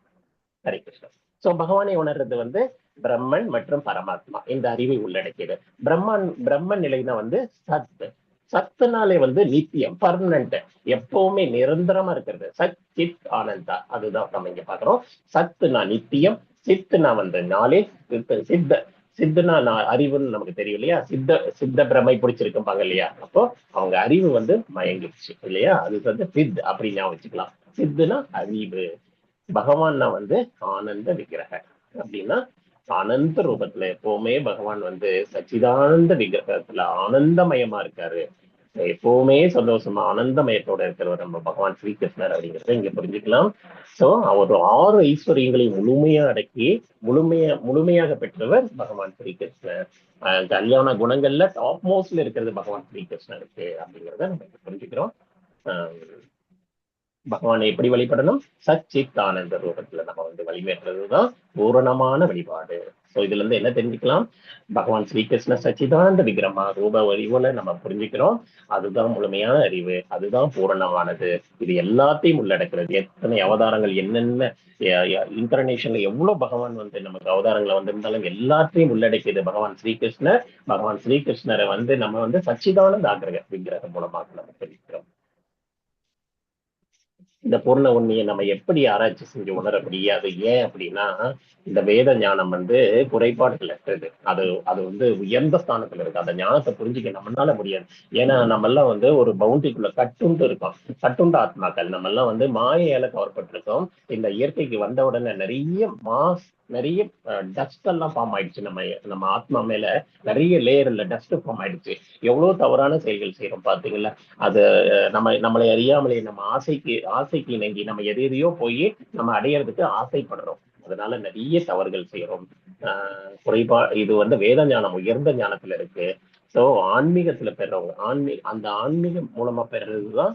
ஹரே கிருஷ்ணா. சோ பகவானை உணர்றது வந்து பிரம்மன் மற்றும் பரமாத்மா இந்த அறிவை உள்ளடக்கியது. பிரம்மன் நிலைனா வந்து சத். சத்துனாலே வந்து நித்தியம், பர்மனன்ட், எப்பவுமே நிரந்தரமா இருக்கிறது. சத் சித் ஆனந்தா, அதுதான் நம்ம இங்க பாக்குறோம். சத்துனா நித்தியம், சித்துனா வந்து நாலேஜ், சித்துனா அறிவுன்னு நமக்கு தெரியும் இல்லையா. சித்த பிரமை பிடிச்சிருப்பாங்க இல்லையா, அப்போ அவங்க அறிவு வந்து மயங்கிடுச்சு இல்லையா, அது வந்து சித் அப்படின்னு வச்சுக்கலாம். சித்துனா அறிவு. பகவான்னா வந்து ஆனந்த விக்கிரக அப்படின்னா ஆனந்த ரூபத்துல எப்பவுமே பகவான் வந்து சச்சிதானந்த விக்கிரகத்துல ஆனந்தமயமா இருக்காரு. எப்பவுமே சந்தோஷமா ஆனந்தமயத்தோட இருக்கிறவர் நம்ம பகவான் ஸ்ரீகிருஷ்ணர் அப்படிங்கிறத இங்க புரிஞ்சுக்கலாம். சோ அவர் 6 ஐஸ்வர்யங்களையும் முழுமையா அடக்கி முழுமையாக பெற்றவர் பகவான் ஸ்ரீகிருஷ்ணர். கல்யாண குணங்கள்ல டாப் மோஸ்ட்ல இருக்கிறது பகவான் ஸ்ரீகிருஷ்ணருக்கு அப்படிங்கிறத நம்ம புரிஞ்சுக்கிறோம். பகவானை எப்படி வழிபடணும்? சச்சித் ஆனந்த ரூபத்துல நம்ம வந்து வழிபடுறதுதான் பூரணமான வழிபாடு. சோ இதுல இருந்து என்ன தெரிஞ்சுக்கலாம்? பகவான் ஸ்ரீகிருஷ்ண சச்சிதானந்த விக்ரமா ரூப வடிவுல நம்ம புரிஞ்சுக்கிறோம். அதுதான் முழுமையான அறிவு, அதுதான் பூரணமானது. இது எல்லாத்தையும் உள்ளடக்கிறது. எத்தனை அவதாரங்கள், என்னென்ன இன்டர்நேஷன்ல எவ்வளவு பகவான் வந்து நமக்கு அவதாரங்களை வந்திருந்தாலும் எல்லாத்தையும் உள்ளடக்கியது பகவான் ஸ்ரீகிருஷ்ணர். பகவான் ஸ்ரீகிருஷ்ணரை வந்து நம்ம வந்து சச்சிதானந்த ஆகிரக விக்கிரகம் மூலமாக நம்ம தெரிவிக்கிறோம். இந்த பூர்ண உண்மையை நம்ம எப்படி ஆராய்ச்சி செஞ்சு உணர முடியாது? ஏன் அப்படின்னா, இந்த வேத ஞானம் வந்து குறைபாடுகள் அற்றது. அது வந்து உயர்ந்த ஸ்தானத்துல இருக்கு. அந்த ஞானத்தை புரிஞ்சுக்க நம்மளால முடியாது. ஏன்னா நம்ம எல்லாம் வந்து ஒரு பவுண்டரிக்குள்ள கட்டுண்டு இருக்கோம். கட்டுண்ட ஆத்மாக்கள் நம்ம எல்லாம் வந்து மாயையால கவர்பட்டிருக்கோம். இந்த இயற்கைக்கு வந்த உடனே நிறைய டஸ்ட் எல்லாம் ஃபார்ம் ஆயிடுச்சு. நம்ம ஆத்மா மேல நிறைய லேயர்ல டஸ்ட் ஃபார்ம் ஆயிடுச்சு. எவ்வளவு தவறான செயல்கள் செய்யறோம் பாத்தீங்களா? அது நம்மளை அறியாமலே நம்ம ஆசைக்கு இணங்கி நம்ம எதையோ போய் நம்ம அடையறதுக்கு ஆசைப்படுறோம். அதனால நிறைய தவறுகள் செய்யறோம். இது வந்து வேத ஞானம் உயர்ந்த ஞானத்துல இருக்கு. சோ ஆன்மீகத்துல பெறவங்க அந்த ஆன்மீகம் மூலமா பெறதுதான்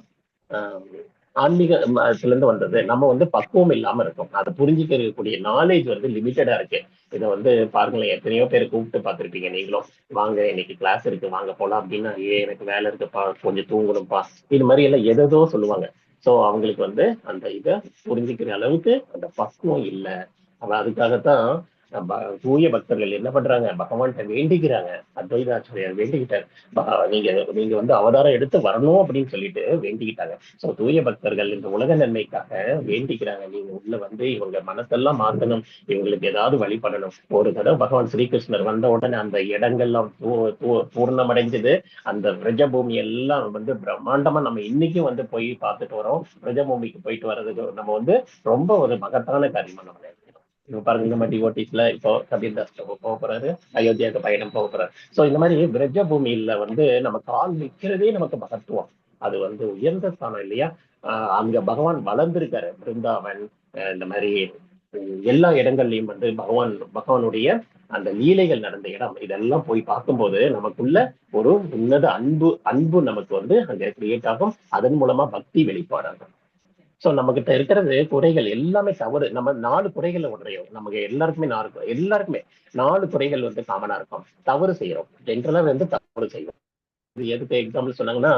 ஆன்மீகத்துல இருந்து வந்தது. நம்ம வந்து பக்குவம் இல்லாம இருக்கோம். அதை புரிஞ்சுக்கக்கூடிய நாலேஜ் வந்து லிமிட்டடா இருக்கு. இதை வந்து பாருங்களேன், எத்தனையோ பேர் கூப்பிட்டு பார்த்திருப்பீங்க நீங்களும். வாங்க இன்னைக்கு கிளாஸ் இருக்கு, வாங்க போலாம் அப்படின்னா, எனக்கு வேலை இருக்குப்பா, கொஞ்சம் தூங்கணும்ப்பா, இது மாதிரி எல்லாம் எதோ சொல்லுவாங்க. சோ அவங்களுக்கு வந்து அந்த இதை புரிஞ்சுக்கிற அளவுக்கு அந்த பக்குவம் இல்லை. அதுக்காகத்தான் தூய பக்தர்கள் என்ன பண்றாங்க? பகவான்கிட்ட வேண்டிக்கிறாங்க. அத்வைதாச்சாரியார் வேண்டிக்கிட்டார், நீங்க வந்து அவதாரம் எடுத்து வரணும் அப்படின்னு சொல்லிட்டு வேண்டிக்கிட்டாங்க. சோ தூய பக்தர்கள் இந்த உலக நன்மைக்காக வேண்டிக்கிறாங்க. நீங்க உள்ள வந்து இவங்க மனசெல்லாம் மாத்தணும், இவங்களுக்கு ஏதாவது வழிபடணும். ஒரு தடவை பகவான் ஸ்ரீகிருஷ்ணர் வந்த உடனே அந்த இடங்கள்லாம் பூர்ணமடைஞ்சது. அந்த பிரஜபூமி எல்லாம் வந்து பிரம்மாண்டமா நம்ம இன்னைக்கும் வந்து போய் பார்த்துட்டு வரோம். பிரஜபூமிக்கு போயிட்டு வர்றதுக்கு நம்ம வந்து ரொம்ப ஒரு மகத்தான காரியமா நம்ம பாருங்க. இந்த மாதிரி டிவோட்டிஸ்ல இப்போ கபீர்தாஸ் போக போறாரு, அயோத்தியாவுக்கு பயணம் போக போறாரு. சோ இந்த மாதிரி பிரஜ பூமியில வந்து நம்ம கால் வைக்கிறதே நமக்கு மகத்துவம். அது வந்து உயர்ந்த ஸ்தானம் இல்லையா? அங்க பகவான் வளர்ந்திருக்காரு. பிருந்தாவன், இந்த மாதிரி எல்லா இடங்கள்லயும் வந்து பகவானுடைய அந்த லீலைகள் நடந்த இடம், இதெல்லாம் போய் பார்க்கும்போது நமக்குள்ள ஒரு உன்னத அன்பு நமக்கு வந்து அங்க கிரியேட் ஆகும். அதன் மூலமா பக்தி வெளிப்பாடாகும். சோ நம்ம கிட்ட இருக்கிறது குறைகள் எல்லாமே தவறு. நம்ம 4 குறைகளை உடையும். நமக்கு எல்லாருக்குமே 4 குறைகள் வந்து காமனா இருக்கும். தவறு செய்யறோம். ஜென்ரலா வந்து தவறு செய்வோம். எதுக்கு எக்ஸாம்பிள் சொன்னாங்கன்னா,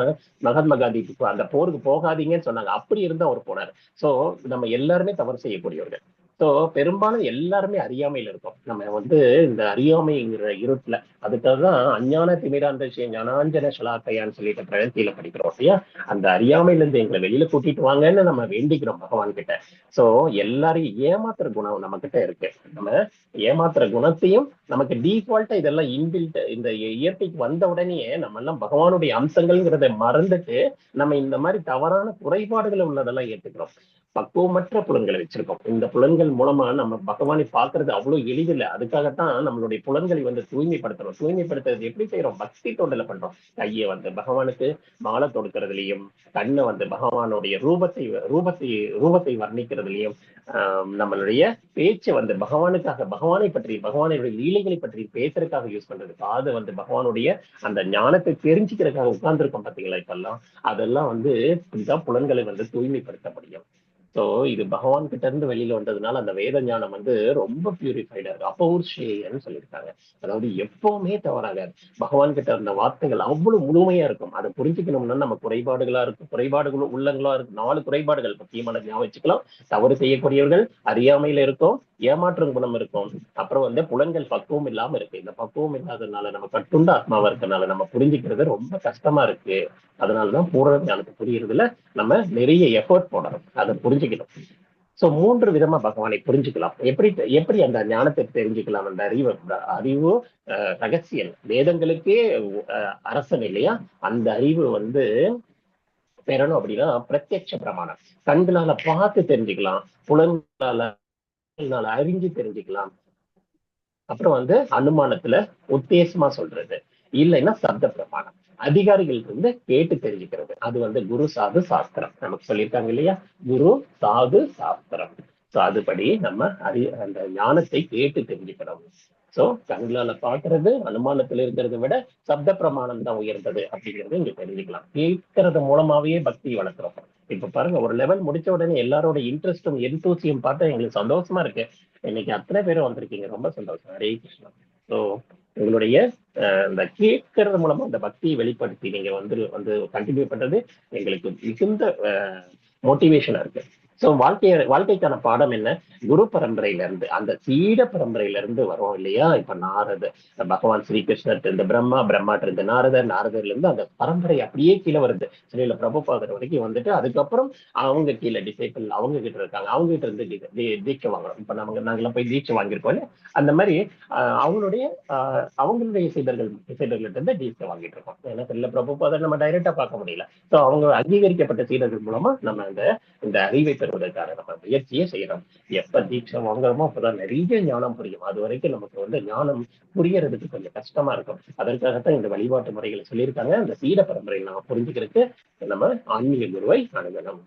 மகாத்மா காந்தி அந்த போருக்கு போகாதீங்கன்னு சொன்னாங்க. அப்படி இருந்தா அவர் போனார். சோ நம்ம எல்லாருமே தவறு செய்யக்கூடியவர்கள். சோ பெரும்பாலும் எல்லாருமே அறியாமையில இருக்கோம். நம்ம வந்து இந்த அறியாமைங்கிற இருட்டுல, அதுக்காக தான் அஞ்ஞான திமிராந்த ஞானாஞ்சன சலாக்கையான்னு சொல்லிட்டு பிரகத்தியில படிக்கிறோம் இல்லையா? அந்த அறியாமையில இருந்து எங்களை வெளியில கூட்டிட்டு வாங்கன்னு நம்ம வேண்டிக்கிறோம் பகவான் கிட்ட. சோ எல்லாரையும் ஏமாத்துற குணம் நம்ம கிட்ட இருக்கு. நம்ம ஏமாத்துற குணத்தையும் நமக்கு டிஃபால்ட்டா இதெல்லாம் இன்பில்ட், இந்த இயற்கைக்கு வந்த உடனே நம்ம எல்லாம் பகவானுடைய அம்சங்கள்ங்கிறத மறந்துட்டு நம்ம இந்த மாதிரி தவறான குறைபாடுகளை உள்ளதெல்லாம் ஏற்றுக்கிறோம். பக்குவமற்ற புலன்களை வச்சிருக்கோம். இந்த புலன்கள் மூலமா நம்ம பகவானை பார்க்கறது அவ்வளவு எளிதில்லை. அதுக்காகத்தான் நம்மளுடைய புலன்களை வந்து தூய்மைப்படுத்துறோம். தூய்மைப்படுத்துறது எப்படி செய்யறோம்? பக்தி தொண்டல பண்றோம். கையை வந்து பகவானுக்கு மாலை தொடுக்கிறதுலையும், கண்ணை வந்து பகவானுடைய ரூபத்தை வர்ணிக்கிறதுலையும், நம்மளுடைய பேச்சை வந்து பகவானை பற்றி, பகவானுடைய லீலைகளை பற்றி பேசுறதுக்காக யூஸ் பண்றது. காது வந்து பகவானுடைய அந்த ஞானத்தை தெரிஞ்சுக்கிறதுக்காக உட்கார்ந்து இருக்கோம் பாத்தீங்களா? இப்பெல்லாம் அதெல்லாம் வந்து இதுதான் புலன்களை வந்து தூய்மைப்படுத்த முடியும். சோ இது பகவான் கிட்ட இருந்து வெளியில வந்ததுனால அந்த வேத ஞானம் வந்து ரொம்ப பியூரிஃபைடா இருக்கு. அப்பௌர்ஷேயன்னு சொல்லியிருக்காங்க. அதாவது எப்பவுமே தவறாகாது. பகவான் கிட்ட இருந்த வார்த்தைகள் அவ்வளவு முழுமையா இருக்கும். அதை புரிஞ்சுக்கணும்னா நம்ம குறைபாடுகளும் உள்ளங்களா இருக்கு. 4 குறைபாடுகள் முக்கியமான ஞாபகம் வச்சுக்கலாம். தவறு செய்யக்கூடியவர்கள், அறியாமையில இருக்கும், ஏமாற்றும் குணம் இருக்கும், அப்புறம் வந்து புலன்கள் பக்குவம் இல்லாம இருக்கு. இந்த பக்குவம் இல்லாததுனால நம்ம கட்டுண்ட ஆத்மாவா இருக்கனால நம்ம புரிஞ்சுக்கிறது ரொம்ப கஷ்டமா இருக்கு. அதனாலதான் பூர்வ ஞானத்தை புரியறதுல நம்ம நிறைய எஃபர்ட் போடணும், அதை புரிஞ்சுக்கணும். சோ 3 விதமா பகவானை புரிஞ்சுக்கலாம். எப்படி அந்த ஞானத்தை தெரிஞ்சுக்கலாம்? அந்த அறிவு ரகசியம், வேதங்களுக்கே அரசன் இல்லையா? அந்த அறிவு வந்து பெறணும் அப்படின்னா பிரத்யட்ச பிரமாணம். கண்களால பார்த்து தெரிஞ்சுக்கலாம், புலன்களால அறிஞ்சு தெரிஞ்சுக்கலாம். அப்புறம் வந்து அனுமானத்துல உத்தேசமா சொல்றது, இல்லைன்னா சப்த பிரமாணம். அதிகாரிகள் இருந்து கேட்டு தெரிஞ்சுக்கிறது. அது வந்து குரு சாது சாஸ்திரம் நமக்கு சொல்லியிருக்காங்க இல்லையா? குரு சாது சாஸ்திரம். சோ அதுபடி நம்ம அந்த ஞானத்தை கேட்டு தெரிஞ்சுக்கணும். சோ கண்களால பாக்குறது அனுமானத்துல இருக்கிறத விட சப்த பிரமாணம் தான் உயர்ந்தது அப்படிங்கறது இங்க தெரிஞ்சுக்கலாம். கேட்கறது மூலமாவே பக்தி வளர்க்குறோம். இப்ப பாருங்க, ஒரு லெவல் முடிச்ச உடனே எல்லாரோட இன்ட்ரெஸ்டும் எந்தூசியும் பார்த்தா எங்களுக்கு சந்தோஷமா இருக்கு. இன்னைக்கு அத்தனை பேரும் வந்திருக்கீங்க, ரொம்ப சந்தோஷம். ஹரே கிருஷ்ணா. ஸோ உங்களுடைய இந்த கேட்கறது மூலமா அந்த பக்தியை வெளிப்படுத்தி நீங்க வந்து கண்டினியூ பண்றது எங்களுக்கு மிகுந்த மோட்டிவேஷனா இருக்கு. ஸோ வாழ்க்கைக்கான பாடம் என்ன? குரு பரம்பரையில இருந்து, அந்த சீட பரம்பரையில இருந்து வரும் இல்லையா? இப்ப நாரதர், பகவான் ஸ்ரீகிருஷ்ணர் இருந்து பிரம்மா, பிரம்மாட்ட இருந்து நாரதர், நாரதர்ல இருந்து அந்த பரம்பரை அப்படியே கீழே வருது. ஸ்ரீல பிரபுபாதர் வரைக்கும் வந்துட்டு அதுக்கப்புறம் அவங்க கீழே டிசைபிள் அவங்க கிட்ட இருக்காங்க, அவங்க கிட்ட இருந்து தீட்சை வாங்குறோம். இப்ப நாங்கெல்லாம் போய் தீட்சை வாங்கியிருக்கோம். அந்த மாதிரி அவங்களுடைய சீடர்கள்ட்ட இருந்து தீட்சை வாங்கிட்டு இருக்கோம். ஏன்னா ஸ்ரீல பிரபுபாதர் நம்ம டைரக்டா பார்க்க முடியல. ஸோ அவங்க அங்கீகரிக்கப்பட்ட சீடர்கள் மூலமா நம்ம இந்த அறிவை பெறுவதற்கான நம்ம முயற்சியே செய்யறோம். எப்ப தீட்சை வாங்குறோமோ அப்பதான் நிறைய ஞானம் புரியும். அது வரைக்கும் நமக்கு ஞானம் புரியறதுக்கு கொஞ்சம் கஷ்டமா இருக்கும். அதற்காகத்தான் இந்த வழிபாட்டு முறைகளை சொல்லியிருக்காங்க. அந்த சீட பரம்பரையை நம்ம புரிஞ்சுக்கிறதுக்கு நம்ம ஆன்மீக குருவை அணுகணும்.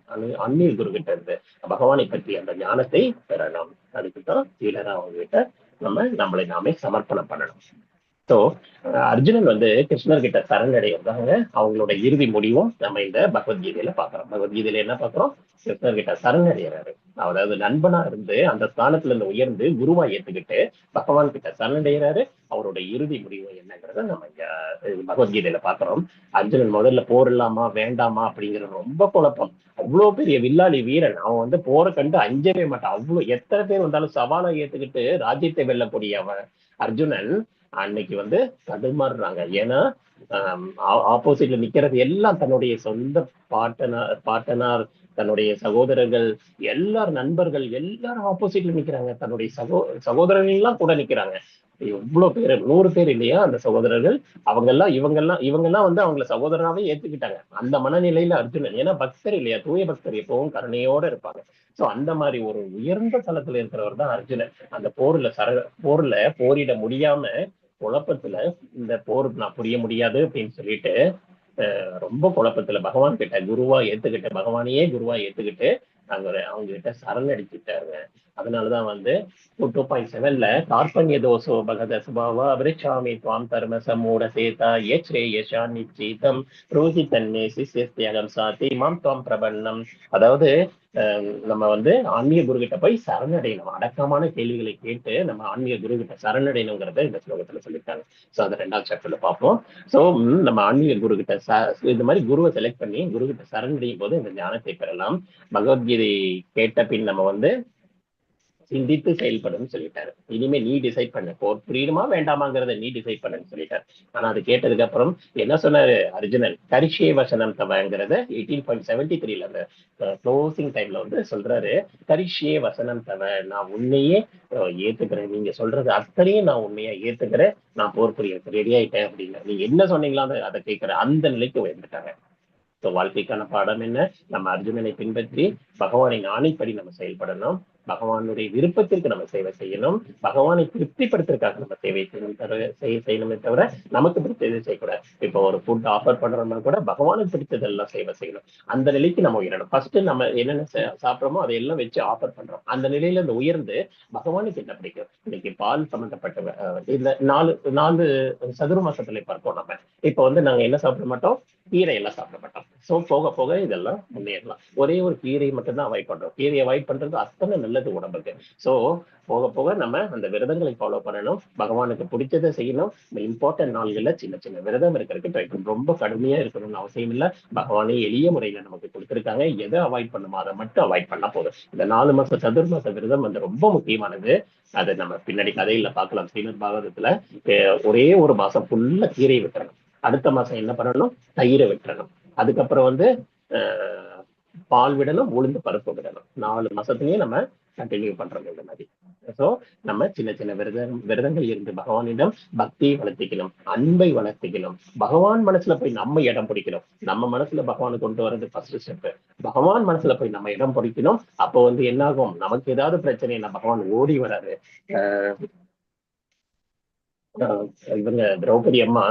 ஆன்மீக குரு கிட்ட இருந்து பகவானை பற்றி அந்த ஞானத்தை பெறணும். அதுக்குதான் சீடரா அவங்க கிட்ட நம்மளை நாமே சமர்ப்பணம் பண்ணணும். ஸோ அர்ஜுனன் கிருஷ்ணர் கிட்ட சரணடைகிறதாங்க அவங்களோட இறுதி முடிவும் நம்ம இந்த பகவத்கீதையில பாக்குறோம். பகவத்கீதையில என்ன பாக்குறோம்? கிருஷ்ணர் கிட்ட சரணடைகிறாரு. அதாவது நண்பனா இருந்து அந்த ஸ்தானத்துல இருந்து உயர்ந்து குருவா ஏத்துக்கிட்டு பகவான் கிட்ட சரணடைகிறாரு. அவரோட இறுதி முடிவு என்னங்கிறத நம்ம இங்க பகவத்கீதையில பாக்குறோம். அர்ஜுனன் முதல்ல போர் இல்லாமா வேண்டாமா அப்படிங்கிற ரொம்ப குழப்பம். அவ்வளவு பெரிய வில்லாளி வீரன், அவன் போரை கண்டு அஞ்சவே மாட்டான். அவ்வளவு எத்தனை பேர் வந்தாலும் சவாலை ஏத்துக்கிட்டு ராஜ்யத்தை வெல்லக்கூடிய அவன் அர்ஜுனன் அன்னைக்கு தடுமாறுறாங்க. ஏன்னா ஆப்போசிட்ல நிக்கிறது எல்லாம் தன்னுடைய சொந்த பாட்டனார், தன்னுடைய சகோதரர்கள், எல்லாரும் நண்பர்கள், எல்லாரும் ஆப்போசிட்ல நிக்கிறாங்க. தன்னுடைய சகோதரர்கள் எல்லாம் கூட நிக்கிறாங்க. எவ்வளவு பேர், 100 பேர் இல்லையா அந்த சகோதரர்கள். இவங்கெல்லாம் அவங்கள சகோதரனாவே ஏத்துக்கிட்டாங்க. அந்த மனநிலையில அர்ஜுனன், ஏன்னா பக்தர் இல்லையா, தூய பக்தர் எப்பவும் கருணையோட இருப்பாங்க. சோ அந்த மாதிரி ஒரு உயர்ந்த தளத்துல இருக்கிறவர் தான் அர்ஜுனன். அந்த போர்ல போரிட முடியாம குழப்பத்துல இந்த போர் நான் புரிய முடியாது அப்படின்னு சொல்லிட்டு ரொம்ப குழப்பத்துல பகவான் கிட்ட பகவானையே குருவா ஏத்துக்கிட்டு அவங்க கிட்ட சரணடிச்சுட்டாருங்க. அதனாலதான் 2.7ல கார்பண்ய தோசோ பகத சுபாவா அபிரிச்சாமி துவாம் தர்ம சமூட சேதா ஏச்ரேயஷா நிச்சீதம் ரோஹி தன்னே சிஸ்யஸ்தியாகம் சாத்தி மாம் துவாம் பிரபன்னம். அதாவது நம்ம ஆன்மீக குரு கிட்ட போய் சரணடையணும். அடக்கமான கேள்விகளை கேட்டு நம்ம ஆன்மீக குரு கிட்ட சரணடையணுங்கிறத இந்த ஸ்லோகத்துல சொல்லியிருக்காங்க. சோ அதை 2வது சாப்டர்ல பார்ப்போம். சோ நம்ம ஆன்மீக குரு கிட்ட இந்த மாதிரி குருவை செலக்ட் பண்ணி குரு கிட்ட சரணடையும் போது இந்த ஞானத்தை பெறலாம். பகவத்கீதை கேட்ட பின் நம்ம சிந்தித்து செயல்படும் சொல்லிட்டாரு. இனிமே நீ டிசைட் பண்ண, போர் புரியுமா வேண்டாமாங்கிறத நீ டிசைட் பண்ணுன்னு சொல்லிட்டாரு. ஆனா அது கேட்டதுக்கு அப்புறம் என்ன சொன்னாரு அர்ஜுனன்? கரிஷே வசனம் தவங்கிறத 18.73ல அந்த க்ளோசிங் டைம்ல சொல்றாரு. கரிஷே வசனம் தவ, நான் உன்னையே ஏத்துக்கிறேன், நீங்க சொல்றது அத்தனையும் நான் உண்மையா ஏத்துக்கிறேன், நான் போர் புரியறதுக்கு ரெடி ஆயிட்டேன் அப்படின்னு. நீங்க என்ன சொன்னீங்களோ அதை கேட்கிறேன். அந்த நிலைக்கு உயர்ந்துட்டாங்க. வாழ்க்கைக்கான பாடம் என்ன? நம்ம அர்ஜுனனை பின்பற்றி பகவானின் ஆணைப்படி நம்ம செயல்படணும். பகவானுடைய விருப்பத்திற்கு நம்ம சேவை செய்யணும். பகவானை திருப்திப்படுத்துறதுக்காக நம்ம சேவை செய்யணுமே தவிர நமக்கு பிடிச்சது செய்யக்கூடாது. இப்போ ஒரு ஃபுட் ஆஃபர் பண்றோம்னா கூட பகவானுக்கு பிடிச்சதெல்லாம் சேவை செய்யணும். அந்த நிலைக்கு நம்ம உயரணும். ஃபர்ஸ்ட் நம்ம என்னென்ன சாப்பிட்றோமோ அதையெல்லாம் வச்சு ஆஃபர் பண்றோம். அந்த நிலையில இருந்து உயர்ந்து பகவானுக்கு என்ன பிடிக்கும், இன்னைக்கு பால் சம்பந்தப்பட்ட இந்த 4 சதுர்மாசத்துல பார்ப்போம். நம்ம இப்போ நாங்க என்ன சாப்பிட மாட்டோம்? கீரை எல்லாம் சாப்பிட மாட்டோம். சோ போக போக இதெல்லாம் முன்னேறலாம். ஒரே ஒரு கீரை மட்டும் தான் அவாய்ட் பண்றோம். கீரையை அவாய்ட் பண்றது அத்தனை நல்லது உடம்புக்கு. சோ போக போக நம்ம அந்த விரதங்களை ஃபாலோ பண்ணணும். பகவானுக்கு பிடிச்சதை செய்யணும். இந்த இம்பார்ட்டன்ட் நாள்கள்ல சின்ன சின்ன விரதம் இருக்கிறதுக்கு ட்ரை பண்ணணும். ரொம்ப கடுமையா இருக்கணும்னு அவசியம் இல்லை. பகவானே எளிய முறையில நமக்கு கொடுத்திருக்காங்க. எதை அவாய்ட் பண்ணுமோ அதை மட்டும் அவாய்ட் பண்ணா போதும். இந்த 4 மாச சதுர்மாச விரதம் ரொம்ப முக்கியமானது. அது நம்ம பின்னாடி கதையில பார்க்கலாம். ஸ்ரீமத் பாகவதத்துல ஒரே ஒரு மாசம் ஃபுல்லா கீரை விட்டுறணும். அடுத்த மாசம் என்ன பண்ணணும்? தயிரை விட்டுறணும். அதுக்கப்புறம் பால் விடணும், உளுந்து பருப்பு விடணும். 4 மாசத்துலயும் நம்ம கண்டினியூ பண்றோம் இந்த மாதிரி. சோ நம்ம சின்ன சின்ன விரதங்கள் இருந்து பகவானிடம் பக்தியை வளர்த்திக்கணும், அன்பை வளர்த்திக்கணும். பகவான் மனசுல போய் நம்ம இடம் பிடிக்கணும். நம்ம மனசுல பகவானை கொண்டு வர்றது ஃபர்ஸ்ட் ஸ்டெப். பகவான் மனசுல போய் நம்ம இடம் பிடிக்கணும். அப்போ என்ன ஆகும்? நமக்கு ஏதாவது பிரச்சனை பகவான் ஓடி வராரு. இவங்க திரௌபதி அம்மா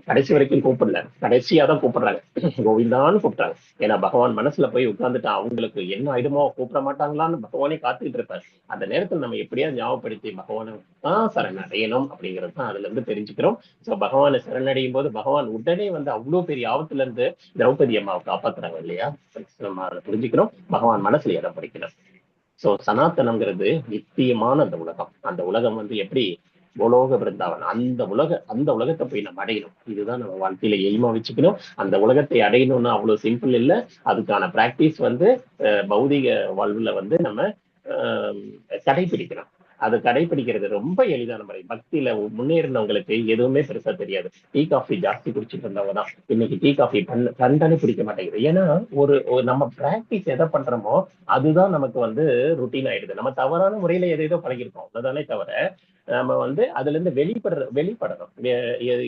கடைசி வரைக்கும் கூப்பிடல, கடைசியா தான் கூப்பிடுறாங்க, கோவிந்தான்னு கூப்பிட்டாங்க. ஏன்னா பகவான் மனசுல போய் உட்கார்ந்துட்டா அவங்களுக்கு என்ன ஆயிடுமோ, கூப்பிட மாட்டாங்களான்னு பகவானே காத்துக்கிட்டு இருப்பாரு. அந்த நேரத்துல நம்ம எப்படியா ஞாபகப்படுத்தி பகவானை தான் சரணடையணும் அப்படிங்கிறது தான் அதுல இருந்து தெரிஞ்சுக்கிறோம். சோ பகவானை சரணடையும் போது பகவான் உடனே வந்து அவ்வளவு பெரிய ஆபத்துல இருந்து திரௌபதி அம்மாவை காப்பாத்துறாங்க இல்லையா? நம்ம அதை புரிஞ்சுக்கிறோம், பகவான் மனசுல இடம் படிக்கணும். சோ சனாத்தனம்ங்கிறது நித்தியமான அந்த உலகம். அந்த உலகம் வந்து எப்படி உலோக பிருந்தாவன், அந்த உலகத்தை போய் நம்ம அடையணும். இதுதான் நம்ம வாழ்க்கையில எய்மா வச்சுக்கணும். அந்த உலகத்தை அடையணும்னா அவ்வளவு சிம்பிள் இல்லை. அதுக்கான பிராக்டிஸ் வந்து பௌதிக வாழ்வுல வந்து நம்ம கடைபிடிக்கணும். அது கடைபிடிக்கிறது ரொம்ப எளிதான முறை. பக்தியில முன்னேறினவங்களுக்கு எதுவுமே பெருசா தெரியாது. டீ காஃபி ஜாஸ்தி குடிச்சிட்டு இருந்தவங்க தான் இன்னைக்கு டீ காஃபி கண்டாலே பிடிக்க மாட்டேங்குது. ஏன்னா ஒரு நம்ம பிராக்டிஸ் எதை பண்றோமோ அதுதான் நமக்கு வந்து ருட்டீன் ஆயிடுது. நம்ம தவறான முறையில எதோ பழகிருக்கோம், அதுதானே தவிர நம்ம வந்து அதுல இருந்து வெளிப்படணும்.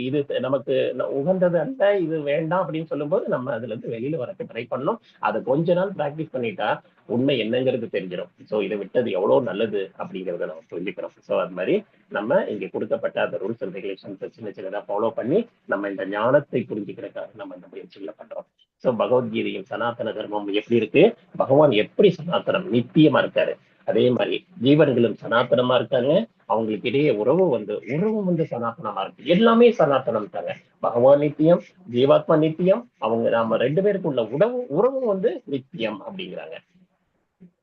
இது நமக்கு உகந்தது அல்ல, இது வேண்டாம் அப்படின்னு சொல்லும்போது நம்ம அதுல இருந்து வெளியில வரக்கு ட்ரை பண்ணணும். அதை கொஞ்ச நாள் பிராக்டிஸ் பண்ணிட்டா உண்மை என்னங்கிறது தெரிஞ்சிடும். சோ இதை விட்டது எவ்வளவு நல்லது அப்படிங்கிறத நம்ம புரிஞ்சுக்கிறோம். சோ அது மாதிரி நம்ம இங்க கொடுக்கப்பட்ட அந்த ரூல்ஸ் அண்ட் ரெகுலேஷன்ஸ் சின்ன சின்னதா ஃபாலோ பண்ணி நம்ம இந்த ஞானத்தை புரிஞ்சுக்கிறதுக்காக நம்ம இந்த முயற்சிகளை பண்றோம். சோ பகவத்கீதையும் சனாதன தர்மம் எப்படி இருக்கு, பகவான் எப்படி சனாதனம் நித்தியமா இருக்காரு, அதே மாதிரி ஜீவன்களும் சனாதனமா இருக்காங்க. அவங்களுக்கு இடையே உறவு வந்து சனாதனமா இருக்கு. எல்லாமே சனாதனம் தாங்க. பகவான் நித்தியம், ஜீவாத்மா நித்தியம், அவங்க நம்ம ரெண்டு பேருக்கு உள்ள உறவும் வந்து நித்தியம் அப்படிங்கிறாங்க.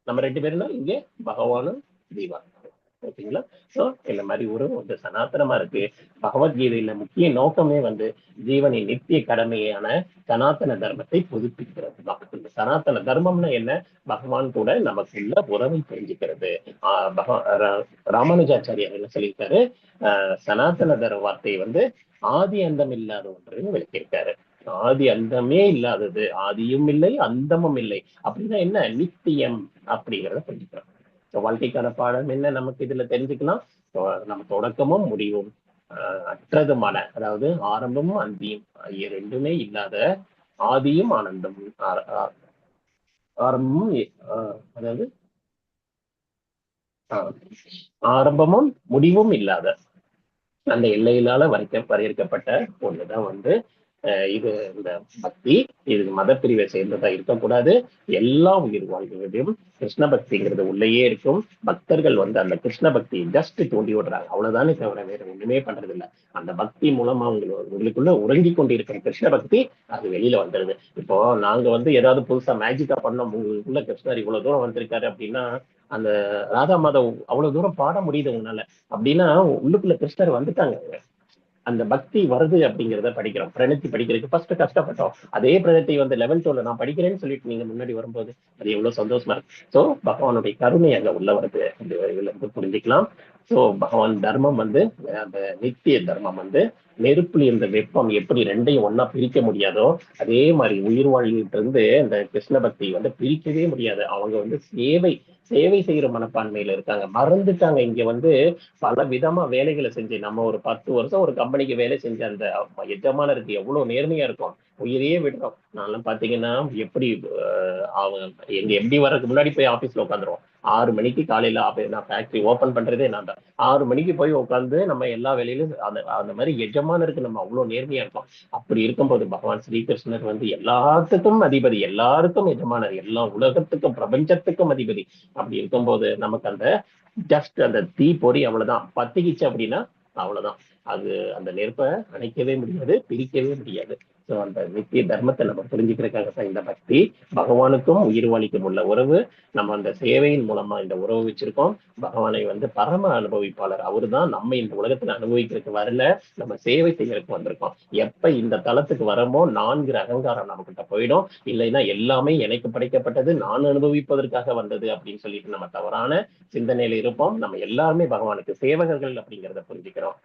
நம்ம ரெண்டு பேரும் தான் இங்கே பகவானும் ஜீவாத்மா. ஓகேங்களா? சோ இந்த மாதிரி உறவு வந்து சனாதனமா இருக்கு. பகவத்கீதையில முக்கிய நோக்கமே வந்து ஜீவனின் நித்திய கடமையான சனாதன தர்மத்தை புதுப்பிக்கிறது தான். இந்த சனாதன தர்மம்னா என்ன? பகவான் கூட நமக்குள்ள உறவை தெரிஞ்சுக்கிறது. ராமானுஜாச்சாரியார் என்ன சொல்லியிருக்காரு, சனாதன தர்ம வார்த்தையை வந்து ஆதி அந்தம் இல்லாத ஒன்றுன்னு விளக்கியிருக்காரு. ஆதி அந்தமே இல்லாதது, ஆதியும் இல்லை அந்தமும் இல்லை அப்படின்னா என்ன, நித்தியம் அப்படிங்கிறத புரிஞ்சுக்கிறோம். வாழ்க்கைக்கான பாடம் என்ன நமக்கு இதுல தெரிஞ்சுக்கலாம். நம்ம தொடக்கமும் முடிவும் அற்றதுமான, அதாவது ஆரம்பமும் அந்தியும் ரெண்டுமே இல்லாத ஆதியும் ஆனந்தமும், ஆரம்பமும் அதாவது ஆரம்பமும் முடிவும் இல்லாத அந்த எல்லையிலால வரையறுக்கப்பட்ட ஒண்ணுதான் வந்து இது இந்த பக்தி. இது மத பிரிவை சேர்ந்ததா இருக்கக்கூடாது. எல்லா உயிர் வாழ்க்கையிலும் கிருஷ்ண பக்திங்கிறது உள்ளேயே இருக்கும். பக்தர்கள் வந்து அந்த கிருஷ்ண பக்தி ஜஸ்ட் தூண்டி விடுறாங்க, அவ்வளவுதானே தவிர வேற ஒண்ணுமே பண்றது இல்லை. அந்த பக்தி மூலமா உங்களுக்குள்ள உறங்கி கொண்டிருக்கிற கிருஷ்ண பக்தி அது வெளியில வந்துடுது. இப்போ நாங்க வந்து ஏதாவது புதுசா மேஜிக்கா பண்ணோம், உங்களுக்குள்ள கிருஷ்ணர் இவ்வளவு தூரம் வந்திருக்காரு அப்படின்னா அந்த ராதா மாதவ் அவ்வளவு தூரம் பாட முடியுது உங்களால அப்படின்னா உள்ளுக்குள்ள கிருஷ்ணர் வந்துட்டாங்க. அந்த பக்தி வருது அப்படிங்கிறத படிக்கிறோம். பிரணத்தி படிக்கிறதுக்கு ஃபர்ஸ்ட் கஷ்டப்பட்டோம். அதே பிரணத்தை வந்து லெவல் 2ல நான் படிக்கிறேன்னு சொல்லிட்டு நீங்க முன்னாடி வரும்போது அது எவ்வளவு சந்தோஷமா இருக்கு. சோ பகவானுடைய கருணை அங்க உள்ள வருது, இதுல இருந்து புரிஞ்சுக்கலாம். சோ பகவான் தர்மம் வந்து அந்த நித்திய தர்மம் வந்து நெருப்புல இருந்த வெப்பம் எப்படி ரெண்டையும் ஒன்னா பிரிக்க முடியாதோ அதே மாதிரி உயிர் வாழ்கிட்டு இருந்து இந்த கிருஷ்ண பக்தி வந்து பிரிக்கவே முடியாது. அவங்க வந்து சேவை செய்யற மனப்பான்மையில இருக்காங்க, மறந்துட்டாங்க. இங்க வந்து பல விதமா வேலைகளை செஞ்சு நம்ம ஒரு 10 வருஷம் ஒரு கம்பெனிக்கு வேலை செஞ்ச அந்த எஜமானருக்கு எவ்வளவு நேர்மையா இருக்கும், உயிரையே விடுறோம். நான்லாம் பாத்தீங்கன்னா எப்படி அவங்க எங்க எப்படி வர்றதுக்கு முன்னாடி போய் ஆபீஸ்ல உட்காந்துருவோம். 6 மணிக்கு காலையில நான் ஃபேக்டரி ஓபன் பண்றதே நான் தான். 6 மணிக்கு போய் உட்காந்து நம்ம எல்லா வேலையிலும் அந்த மாதிரி எஜமானருக்கு நம்ம அவ்வளவு நேர்மையா இருக்கோம். அப்படி இருக்கும்போது பகவான் ஸ்ரீகிருஷ்ணர் வந்து எல்லாத்துக்கும் அதிபதி, எல்லாருக்கும் எஜமானர், எல்லா உலகத்துக்கும் பிரபஞ்சத்துக்கும் அதிபதி. அப்படி இருக்கும்போது நமக்கு அந்த ஜஸ்ட் அந்த தீ பொறி அவ்வளவுதான் பத்திக்கிச்சு அப்படின்னா அவ்வளவுதான். அது அந்த நெருப்பை அணைக்கவே முடியாது, பிரிக்கவே முடியாது. ஸோ அந்த நித்திய தர்மத்தை நம்ம புரிஞ்சுக்கிறதுக்காக தான் இந்த பக்தி. பகவானுக்கும் உயிர்வாளிக்கும் உள்ள உறவு, நம்ம அந்த சேவையின் மூலமா இந்த உறவு வச்சிருக்கோம். பகவானை வந்து பரம அனுபவிப்பாளர், அவரு தான் நம்ம இந்த உலகத்துல அனுபவிக்கிறதுக்கு வரல, நம்ம சேவை செய்யறதுக்கு வந்திருக்கோம். எப்ப இந்த தளத்துக்கு வரமோ 4 அகங்காரம் நம்ம கிட்ட போயிடும். இல்லைன்னா எல்லாமே எனக்கு படைக்கப்பட்டது, நான் அனுபவிப்பதற்காக வந்தது அப்படின்னு சொல்லிட்டு நம்ம தவறான சிந்தனையில இருப்போம். நம்ம எல்லாருமே பகவானுக்கு சேவகர்கள் அப்படிங்கிறத புரிஞ்சுக்கிறோம்.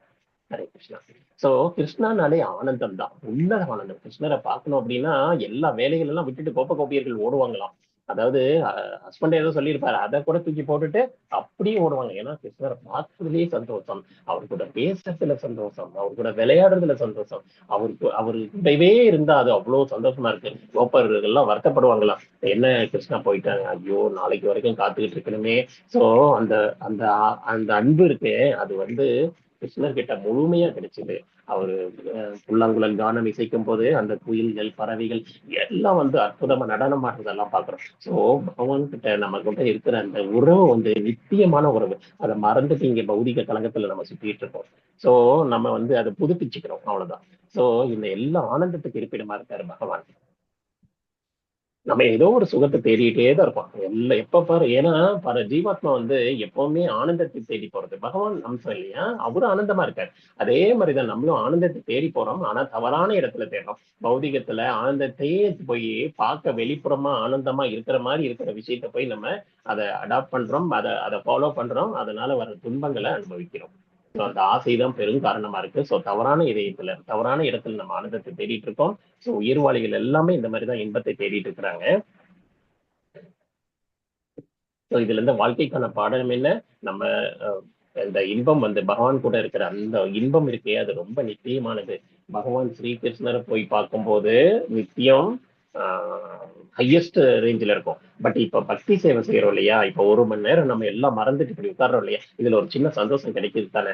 ஹரே கிருஷ்ணா. சோ கிருஷ்ணானாலே ஆனந்தம் தான், உள்ள ஆனந்தம். கிருஷ்ணரை பார்க்கணும் அப்படின்னா எல்லா வேலைகள் எல்லாம் விட்டுட்டு கோபியர்கள் ஓடுவாங்களாம். அதாவது ஹஸ்பண்ட் ஏதோ சொல்லியிருப்பாரு, அதை கூட தூக்கி போட்டுட்டு அப்படியே ஓடுவாங்க. ஏன்னா கிருஷ்ணரை பார்க்கறதுலயே சந்தோஷம், அவர் கூட பேசுறதுல சந்தோஷம், அவர் கூட விளையாடுறதுல சந்தோஷம், அவரு கூடவே இருந்தா அது அவ்வளவு சந்தோஷமா இருக்கு. கோப்பர்கள் எல்லாம் வருத்தப்படுவாங்களாம், என்ன கிருஷ்ணா போயிட்டாங்க, ஐயோ நாளைக்கு வரைக்கும் காத்துக்கிட்டு இருக்கணுமே. சோ அந்த அந்த அந்த அன்பு இருக்கு, அது வந்து கிருஷ்ணர்கிட்ட முழுமையா கிடைச்சது. அவரு புல்லாங்குழல் கானம் இசைக்கும் போது அந்த குயில்கள், பறவைகள் எல்லாம் வந்து அற்புதமா நடனம் ஆடுறதெல்லாம் பாக்குறோம். சோ பகவான் கிட்ட நம்ம கிட்ட இருக்கிற அந்த உறவு வந்து நித்தியமான உறவு. அதை மறந்துட்டு இங்க பௌதிக கலங்கத்துல நம்ம சுத்திட்டு இருக்கோம். சோ நம்ம வந்து அதை புதுப்பிச்சுக்கிறோம், அவ்வளவுதான். சோ இந்த எல்லா ஆனந்தத்துக்கு இருப்பிடமா இருக்காரு பகவான். நம்ம ஏதோ ஒரு சுகத்தை தேடிட்டே தான் இருப்போம் எல்லாம் எப்ப பாரு. ஏன்னா ஜீவாத்மா வந்து எப்பவுமே ஆனந்தத்தை தேடி போறது பகவான் அம்சம் இல்லையா, அவரும் ஆனந்தமா இருக்காரு. அதே மாதிரிதான் நம்மளும் ஆனந்தத்தை தேடி போறோம், ஆனா தவறான இடத்துல தேடுறோம். பௌதிகத்துல ஆனந்தத்தையே போய் பார்க்க வெளிப்புறமா ஆனந்தமா இருக்கிற மாதிரி இருக்கிற விஷயத்த போய் நம்ம அதை அடாப்ட் பண்றோம், அதை ஃபாலோ பண்றோம், அதனால வர துன்பங்களை அனுபவிக்கிறோம். அந்த ஆசைதான் பெரும் காரணமா இருக்கு. சோ தவறான இடத்துல நம்ம ஆனந்தத்தை தேடிட்டு இருக்கோம். சோ உயிர்வாளிகள் எல்லாமே இந்த மாதிரிதான் இன்பத்தை தேடிட்டு இருக்கிறாங்க. சோ இதுல இருந்து வாழ்க்கைக்கான பாடம் என்ன? நம்ம இந்த இன்பம் வந்து பகவான் கூட இருக்கிற அந்த இன்பம் இருக்கே, அது ரொம்ப நித்தியமானது. பகவான் ஸ்ரீகிருஷ்ணரை போய் பார்க்கும்போது நித்தியம் ஹையஸ்ட் ரேஞ்சில் இருக்கும். பட் இப்ப பக்தி சேவை செய்யறோம் இல்லையா, இப்ப 1 மணி நேரம் நம்ம எல்லாம் மறந்துட்டு இப்படி உட்கார்றோம் இல்லையா, இதுல ஒரு சின்ன சந்தோஷம் கிடைக்குது தானே.